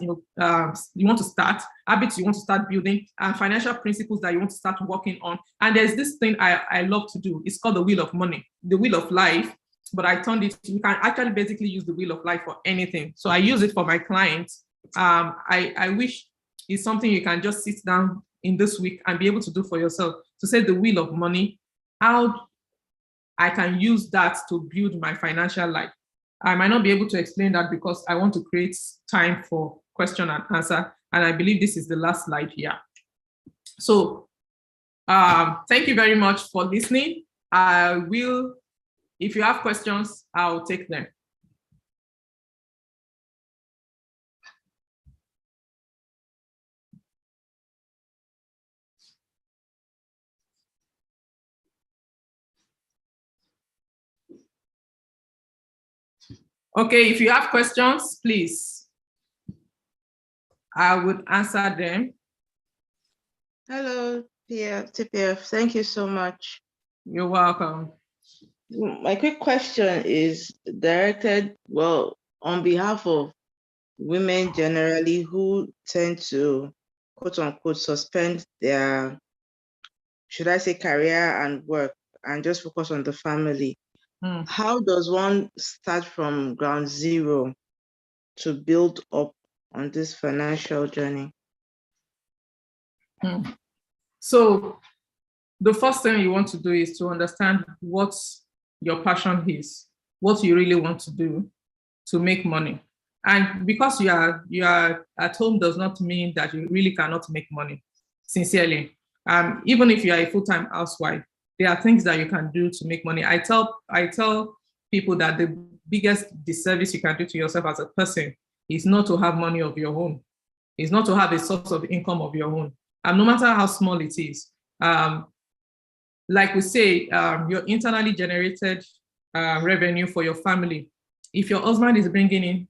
habits you want to start building, and financial principles that you want to start working on. And there's this thing I love to do. It's called the wheel of money, the wheel of life. But I turned it, you can actually basically use the wheel of life for anything. So I use it for my clients. I wish it's something you can just sit down in this week and be able to do for yourself, to say the wheel of money, how I can use that to build my financial life. I might not be able to explain that because I want to create time for question and answer. And I believe this is the last slide here. So thank you very much for listening. If you have questions, I'll take them. Okay, if you have questions, please. I would answer them. Hello, TPF. Thank you so much. You're welcome. My quick question is directed, on behalf of women generally who tend to, quote unquote, suspend their, should I say, career and work and just focus on the family. How does one start from ground zero to build up on this financial journey? So the first thing you want to do is to understand what your passion is, what you really want to do to make money. And because you are at home does not mean that you really cannot make money, sincerely. Even if you are a full-time housewife, there are things that you can do to make money. I tell people that the biggest disservice you can do to yourself as a person is not to have money of your own. It's not to have a source of income of your own. And no matter how small it is, like we say, your internally generated revenue for your family. If your husband is bringing in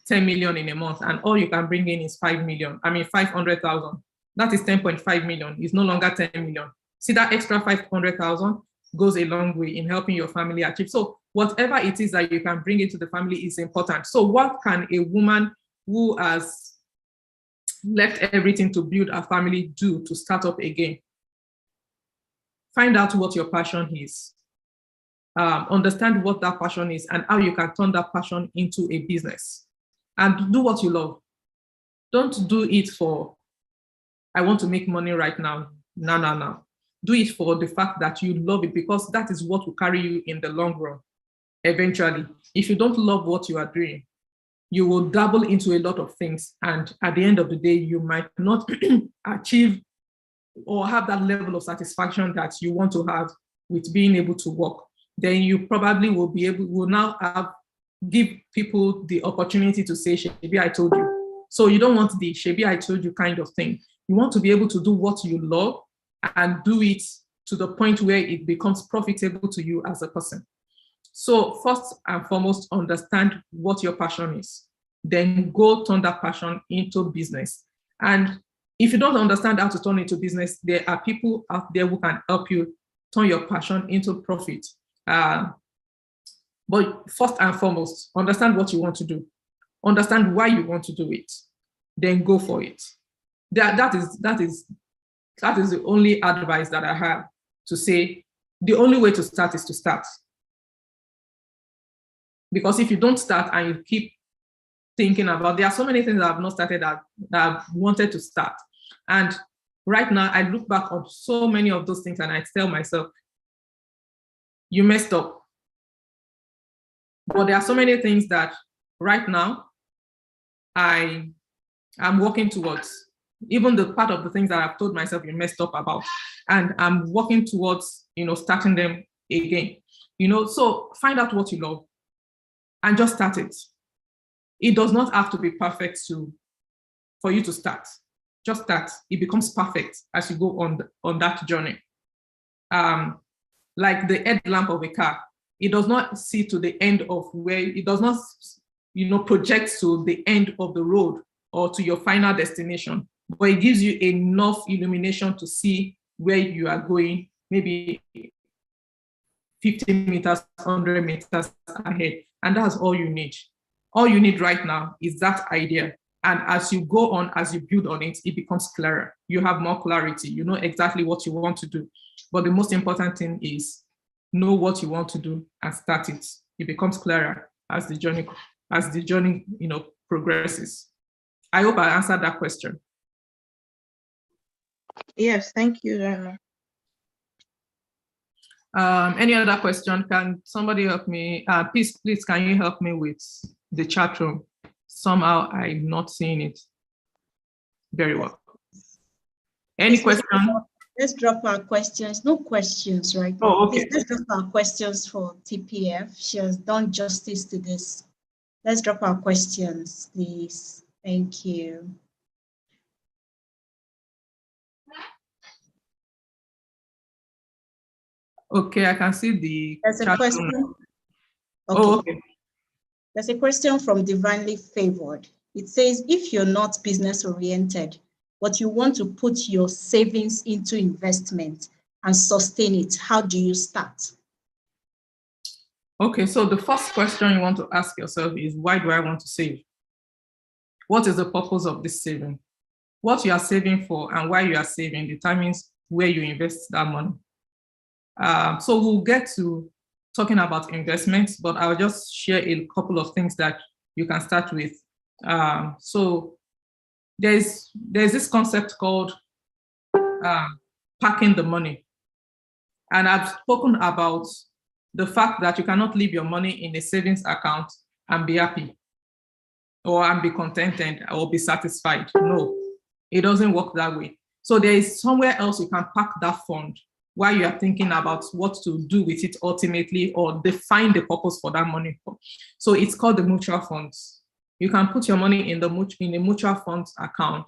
10 million in a month and all you can bring in is 500,000, that is 10.5 million. It's no longer 10 million. See, that extra 500,000 goes a long way in helping your family achieve. So whatever it is that you can bring into the family is important. So what can a woman who has left everything to build a family do to start up again? Find out what your passion is. Understand what that passion is and how you can turn that passion into a business. And do what you love. Don't do it for, I want to make money right now. No. Do it for the fact that you love it, because that is what will carry you in the long run. Eventually, if you don't love what you are doing, you will dabble into a lot of things. And at the end of the day, you might not achieve or have that level of satisfaction that you want to have with being able to work. Then you probably will now give people the opportunity to say, Shebi, I told you. So you don't want the Shebi, I told you kind of thing. You want to be able to do what you love and do it to the point where it becomes profitable to you as a person. So first and foremost, understand what your passion is. Then go turn that passion into business. And if you don't understand how to turn it into business, there are people out there who can help you turn your passion into profit. But first and foremost, understand what you want to do. Understand why you want to do it. Then go for it. That is the only advice that I have to say. The only way to start is to start. Because if you don't start and you keep thinking about, there are so many things that I've not started that I've wanted to start. And right now I look back on so many of those things and I tell myself, you messed up. But there are so many things that right now I am working towards. Even the part of the things that I've told myself you messed up about, and I'm working towards, starting them again. So find out what you love and just start it. It does not have to be perfect for you to start. Just start. It becomes perfect as you go on that journey. Like the headlamp of a car, it does not see to the end of where, it does not, project to the end of the road or to your final destination, but it gives you enough illumination to see where you are going, maybe 50 meters, 100 meters ahead. And that's all you need. All you need right now is that idea. And as you go on, as you build on it, it becomes clearer. You have more clarity. You know exactly what you want to do. But the most important thing is know what you want to do and start it. It becomes clearer as the journey progresses. I hope I answered that question. Yes, thank you very much. Any other question? Can somebody help me? Please, can you help me with the chat room? Somehow I'm not seeing it very well. Any question? Let's drop our questions. No questions right now. Oh, okay. Let's drop our questions for TPF. She has done justice to this. Let's drop our questions, please. Thank you. Okay, I can see the There's a chat question. room. Okay. Oh, okay. There's a question from Divinely Favored. It says, if you're not business oriented, but you want to put your savings into investment and sustain it, how do you start? Okay, so the first question you want to ask yourself is, why do I want to save? What is the purpose of this saving? What you are saving for and why you are saving determines where you invest that money. So we'll get to talking about investments, but I'll just share a couple of things that you can start with. So there's this concept called parking the money. And I've spoken about the fact that you cannot leave your money in a savings account and be happy and be contented or be satisfied. No, it doesn't work that way. So there is somewhere else you can park that fund while you are thinking about what to do with it ultimately, or define the purpose for that money. So it's called the mutual funds. You can put your money in a mutual funds account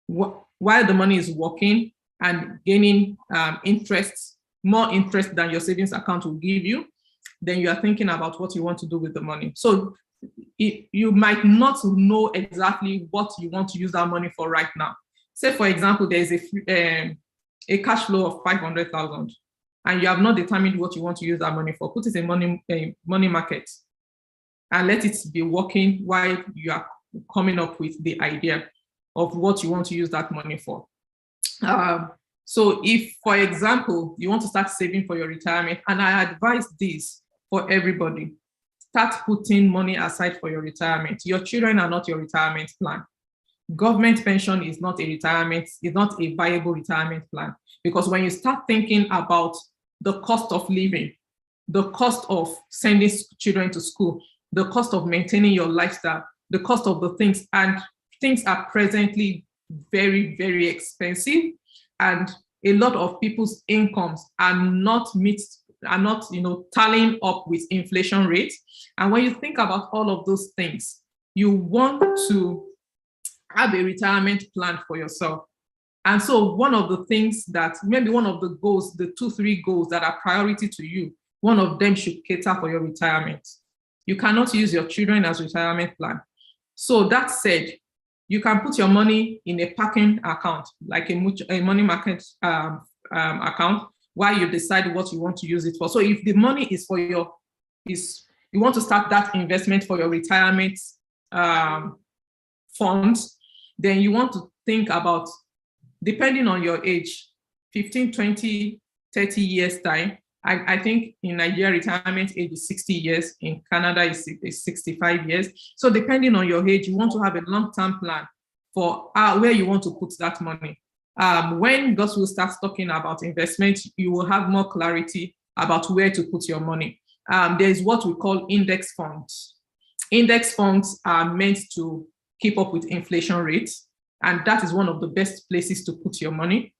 while the money is working and gaining interest, more interest than your savings account will give you. Then you are thinking about what you want to do with the money. So you might not know exactly what you want to use that money for right now. Say, for example, there is a cash flow of 500,000, and you have not determined what you want to use that money for. Put it in money market and let it be working while you are coming up with the idea of what you want to use that money for. So if, for example, you want to start saving for your retirement, and I advise this for everybody, start putting money aside for your retirement. Your children are not your retirement plan. Government pension is not a retirement, is not a viable retirement plan. Because when you start thinking about the cost of living, the cost of sending children to school, the cost of maintaining your lifestyle, the cost of the things, and things are presently very, very expensive, and a lot of people's incomes are not tallying up with inflation rates. And when you think about all of those things, you want to have a retirement plan for yourself. And so one of the things that, maybe one of the goals, the 2-3 goals that are priority to you, one of them should cater for your retirement. You cannot use your children as retirement plan. So that said, you can put your money in a parking account, like a money market account, while you decide what you want to use it for. So if the money is for you want to start that investment for your retirement funds, then you want to think about, depending on your age, 15, 20, 30 years time. I think in Nigeria, retirement age is 60 years. In Canada, it's 65 years. So depending on your age, you want to have a long-term plan for where you want to put that money. When Gospel starts talking about investment, you will have more clarity about where to put your money. There's what we call index funds. Index funds are meant to keep up with inflation rates, and that is one of the best places to put your money,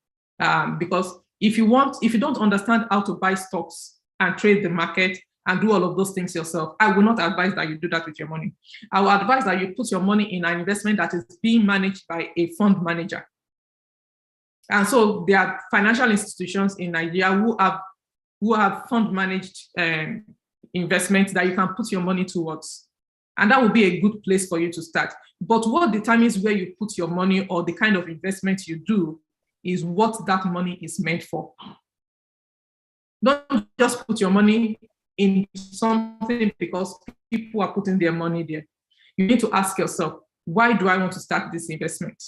because if you don't understand how to buy stocks and trade the market and do all of those things yourself, I will not advise that you do that with your money. I will advise that you put your money in an investment that is being managed by a fund manager. And so there are financial institutions in Nigeria who have fund managed investments that you can put your money towards. And that would be a good place for you to start. But what determines where you put your money or the kind of investment you do is what that money is meant for. Don't just put your money in something because people are putting their money there. You need to ask yourself, why do I want to start this investment?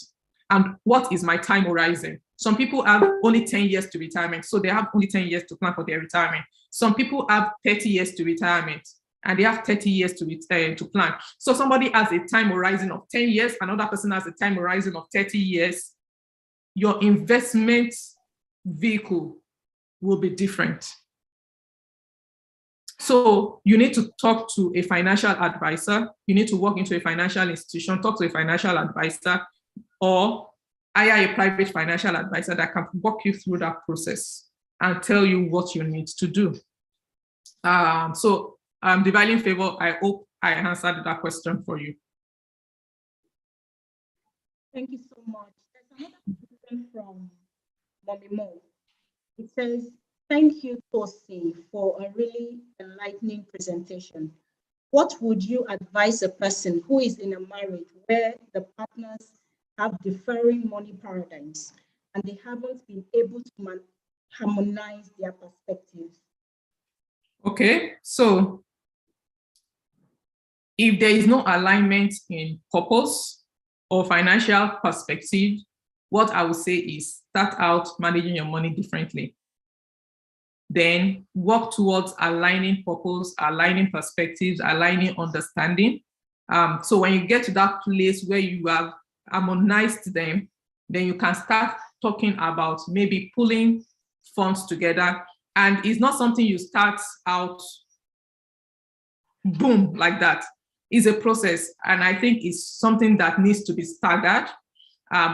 And what is my time horizon? Some people have only 10 years to retirement, so they have only 10 years to plan for their retirement. Some people have 30 years to retirement, and they have 30 years to plan. So somebody has a time horizon of 10 years, another person has a time horizon of 30 years. Your investment vehicle will be different. So you need to talk to a financial advisor. You need to walk into a financial institution, talk to a financial advisor, or hire a private financial advisor that can walk you through that process and tell you what you need to do. Dividing Favor, I hope I answered that question for you. Thank you so much. There's another question from Mommy Mo. It says, thank you, Tosi, for a really enlightening presentation. What would you advise a person who is in a marriage where the partners have differing money paradigms and they haven't been able to harmonize their perspectives? Okay, so if there is no alignment in purpose or financial perspective, what I would say is start out managing your money differently. Then work towards aligning purpose, aligning perspectives, aligning understanding. So when you get to that place where you have harmonized them, then you can start talking about maybe pulling funds together. And it's not something you start out, boom, like that. It's a process. And I think it's something that needs to be staggered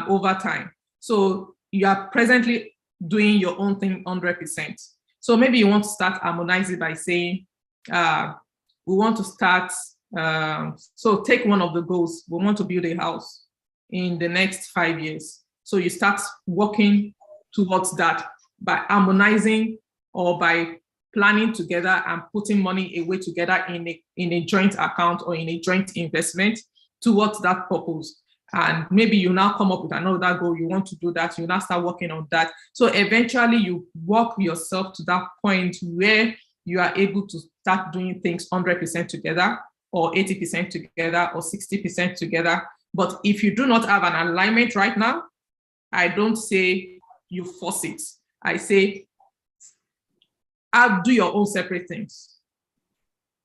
over time. So you are presently doing your own thing 100%. So maybe you want to start harmonizing by saying, we want to start, so take one of the goals, we want to build a house in the next 5 years. So you start working towards that by harmonizing or by planning together and putting money away together in a joint account or in a joint investment towards that purpose. And maybe you now come up with another goal, you want to do that, you now start working on that. So eventually you work yourself to that point where you are able to start doing things 100% together, or 80% together, or 60% together. But if you do not have an alignment right now, I don't say you force it. I say, do your own separate things.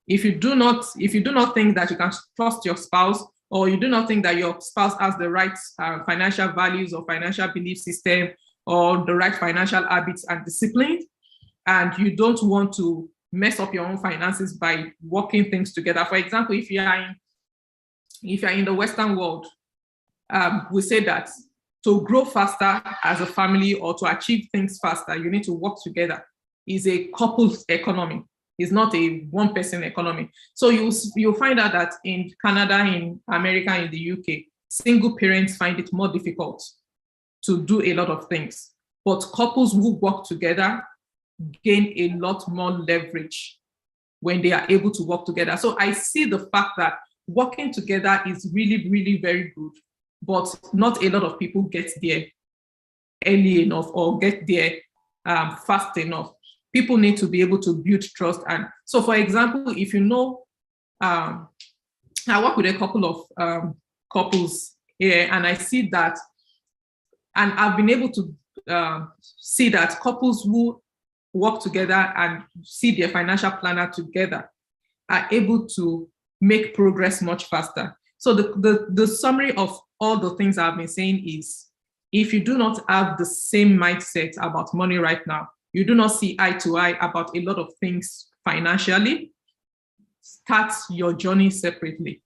If you do not think that you can trust your spouse, or you do not think that your spouse has the right financial values or financial belief system or the right financial habits and discipline, and you don't want to mess up your own finances by working things together. For example, if you are in the Western world, we say that to grow faster as a family or to achieve things faster, you need to work together. It's a couple's economy. It's not a one-person economy. So you'll find out that in Canada, in America, in the UK, single parents find it more difficult to do a lot of things. But couples who work together gain a lot more leverage when they are able to work together. So I see the fact that working together is really, really very good, but not a lot of people get there early enough or get there fast enough. People need to be able to build trust. And so, for example, if you know, I work with a couple of couples here, and I see that, and I've been able to see that couples who work together and see their financial planner together are able to make progress much faster. So the summary of all the things I've been saying is, if you do not have the same mindset about money right now, you do not see eye to eye about a lot of things financially, start your journey separately.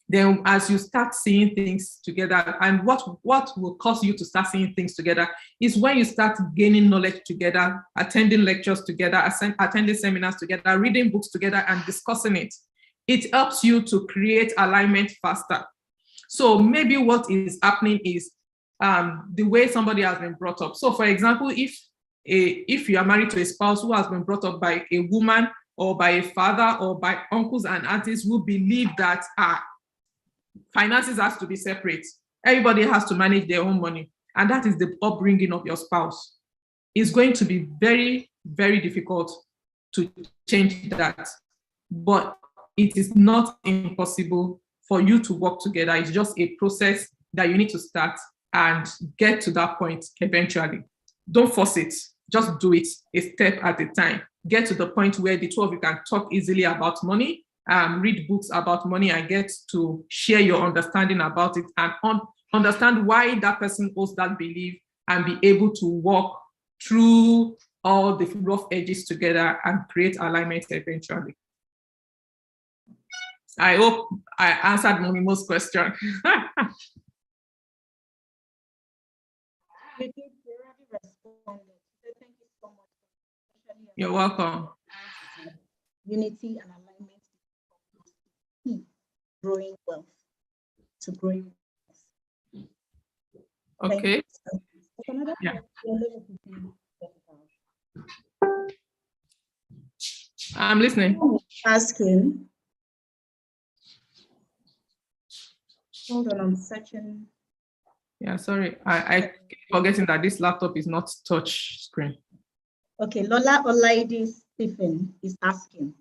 Then as you start seeing things together, and what will cause you to start seeing things together is when you start gaining knowledge together, attending lectures together, attending seminars together, reading books together and discussing it. It helps you to create alignment faster. So maybe what is happening is the way somebody has been brought up. So for example, if you are married to a spouse who has been brought up by a woman or by a father or by uncles and aunties who believe that finances has to be separate, everybody has to manage their own money, and that is the upbringing of your spouse, it's going to be very, very difficult to change that. But it is not impossible for you to work together. It's just a process that you need to start and get to that point eventually. Don't force it, just do it a step at a time. Get to the point where the two of you can talk easily about money, read books about money, and get to share your understanding about it and understand why that person holds that belief, and be able to walk through all the rough edges together and create alignment eventually. I hope I answered Momimo's question. You're welcome. Unity and alignment is key, growing wealth, to growing wealth. Okay. Yeah. I'm listening. Asking. Hold on, I'm searching. Yeah, sorry. I keep forgetting that this laptop is not touch screen. Okay, Lola Olaide Stephen is asking,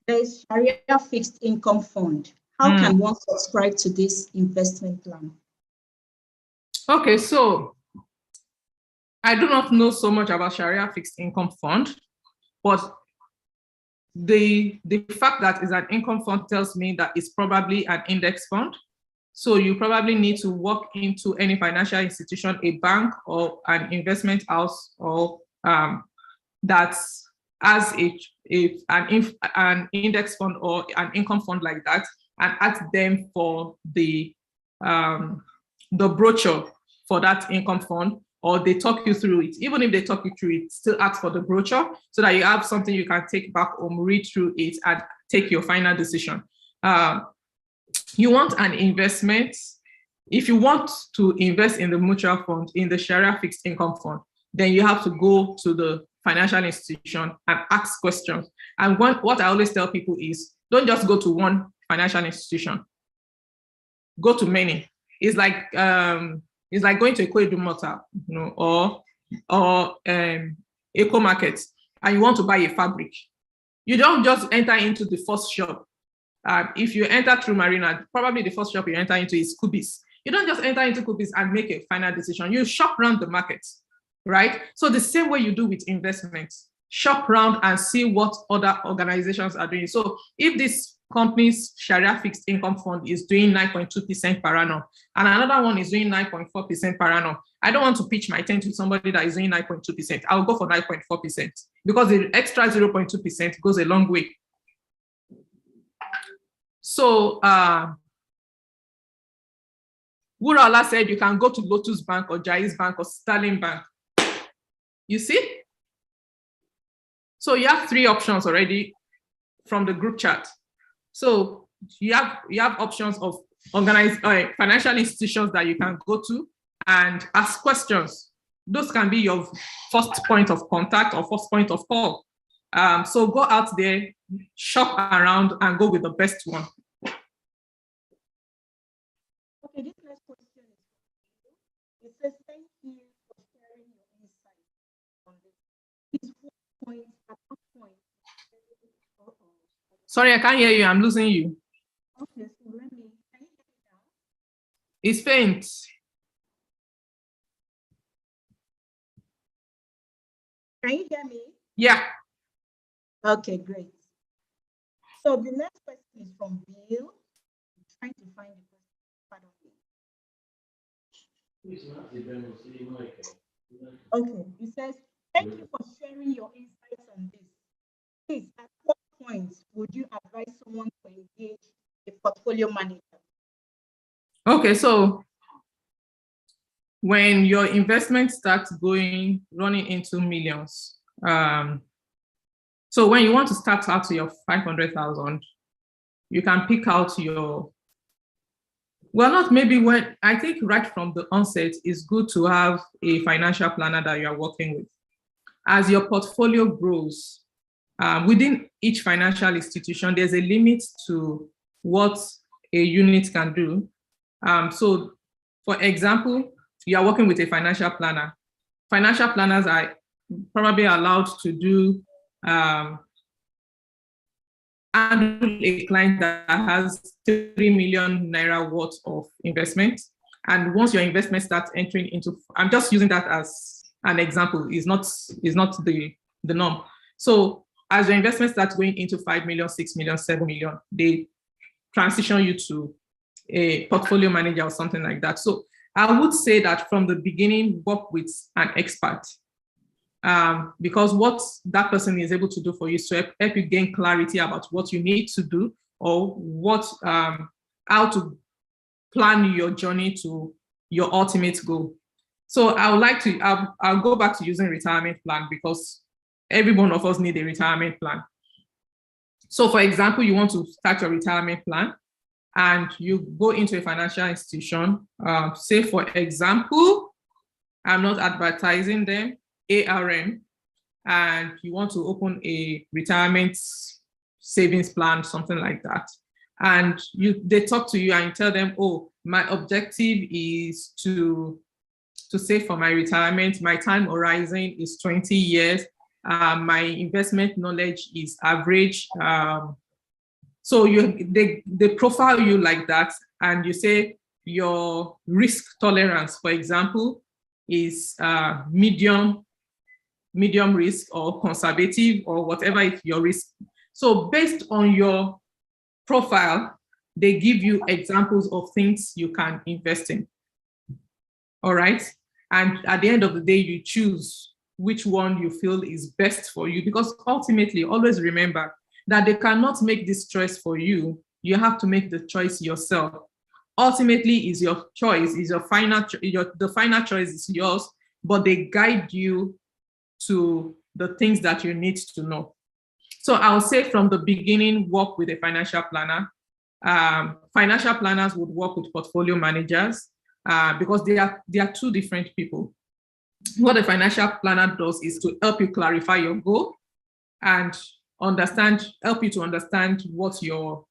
there is Sharia fixed income fund. How can one subscribe to this investment plan? Okay, so I do not know so much about Sharia fixed income fund, but the fact that it's an income fund tells me that it's probably an index fund. So you probably need to walk into any financial institution, a bank or an investment house, or that has an index fund or an income fund like that, and ask them for the brochure for that income fund. or they talk you through it. Even if they talk you through it, still ask for the brochure so that you have something you can take back home, read through it, and take your final decision. You want an investment. If you want to invest in the mutual fund, in the Sharia fixed income fund, then you have to go to the financial institution and ask questions. And what I always tell people is, don't just go to one financial institution. Go to many. It's like going to Eco Edumota, or Eco Market, and you want to buy a fabric. You don't just enter into the first shop. If you enter through Marina, probably the first shop you enter into is Kubis. You don't just enter into Kubis and make a final decision. You shop around the market, right? So the same way you do with investments, shop around and see what other organizations are doing. So if this company's Sharia fixed income fund is doing 9.2% per annum, and another one is doing 9.4% per annum, I don't want to pitch my tent to somebody that is doing 9.2%. I'll go for 9.4% because the extra 0.2% goes a long way. So Wuraola said you can go to Lotus Bank or Jaiz Bank or Sterling Bank. You see? So you have 3 options already from the group chat. So you have options of organized financial institutions that you can go to and ask questions. Those can be your first point of contact or first point of call. So go out there, shop around, and go with the best one. Okay, this next question is, it says, thank you for sharing your insights on this. At what point? Sorry, I can't hear you. I'm losing you. Okay, so can you hear me now? It's faint. Can you hear me? Yeah. Okay, great. So the next question is from Bill. I'm trying to find the question. Pardon me. Okay, it says, thank you for sharing your insights on this. Please, at what point would you advise someone to engage a portfolio manager? Okay, so when your investment starts running into millions, so when you want to start out your 500,000, you can pick out I think right from the onset, it's good to have a financial planner that you are working with. As your portfolio grows, within each financial institution, there's a limit to what a unit can do. So for example, you are working with a financial planner. Financial planners are probably allowed to do handle a client that has 3 million naira worth of investment. And once your investment starts entering into, I'm just using that as an example, is not the norm. So as your investment starts going into 5 million, 6 million, 7 million, they transition you to a portfolio manager or something like that. So I would say that from the beginning, work with an expert. Because what that person is able to do for you is to help you gain clarity about what you need to do, or how to plan your journey to your ultimate goal. So I'll go back to using retirement plan, because every one of us need a retirement plan. So for example, you want to start your retirement plan and you go into a financial institution, say for example, I'm not advertising them, ARM, and you want to open a retirement savings plan, something like that. And they talk to you and you tell them, oh, my objective is to save for my retirement. My time horizon is 20 years. My investment knowledge is average. So they profile you like that, and you say your risk tolerance, for example, is medium risk or conservative or whatever is your risk. So based on your profile, they give you examples of things you can invest in. All right. And at the end of the day, you choose which one you feel is best for you, because ultimately, always remember that they cannot make this choice for you. You have to make the choice yourself. Ultimately, is your choice, is your final, the final choice is yours. but they guide you to the things that you need to know. So I'll say from the beginning, work with a financial planner. Financial planners would work with portfolio managers because they are two different people. What a financial planner does is to help you clarify your goal and help you to understand what your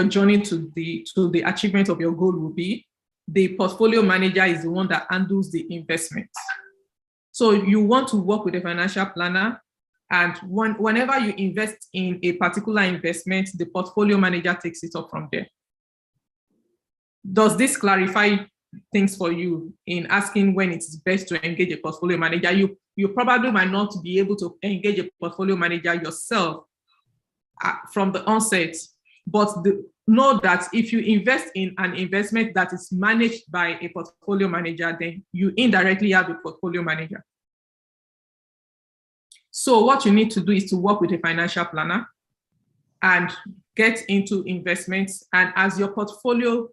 journey to the achievement of your goal will be. The portfolio manager is the one that handles the investment. So you want to work with a financial planner, and whenever you invest in a particular investment, the portfolio manager takes it up from there. Does this clarify things for you in asking when it's best to engage a portfolio manager? You probably might not be able to engage a portfolio manager yourself from the onset, but know that if you invest in an investment that is managed by a portfolio manager, then you indirectly have a portfolio manager. So what you need to do is to work with a financial planner and get into investments. And as your portfolio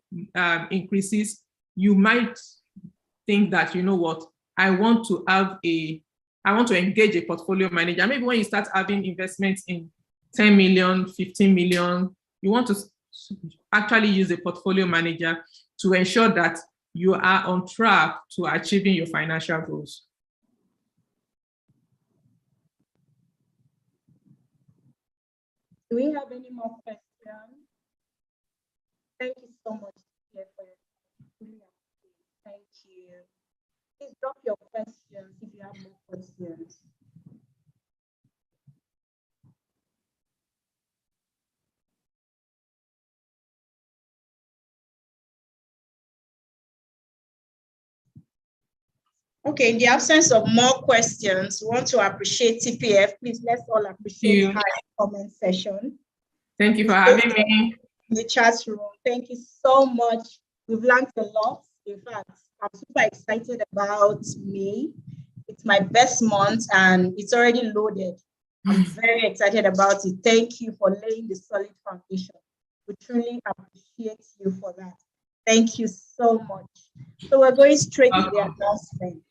increases, you might think that, you know what, I want to engage a portfolio manager. Maybe when you start having investments in 10 million, 15 million, you want to actually use a portfolio manager to ensure that you are on track to achieving your financial goals. Do we have any more questions? Thank you so much for your time. Thank you. Please drop your questions if you have more questions. Okay, in the absence of more questions, we want to appreciate TPF. Please, let's all appreciate her comment session. Thank you for having me. In the chat room. Thank you so much. We've learned a lot. In fact, I'm super excited about May. It's my best month and it's already loaded. I'm very excited about it. Thank you for laying the solid foundation. We truly appreciate you for that. Thank you so much. So we're going straight to the announcement.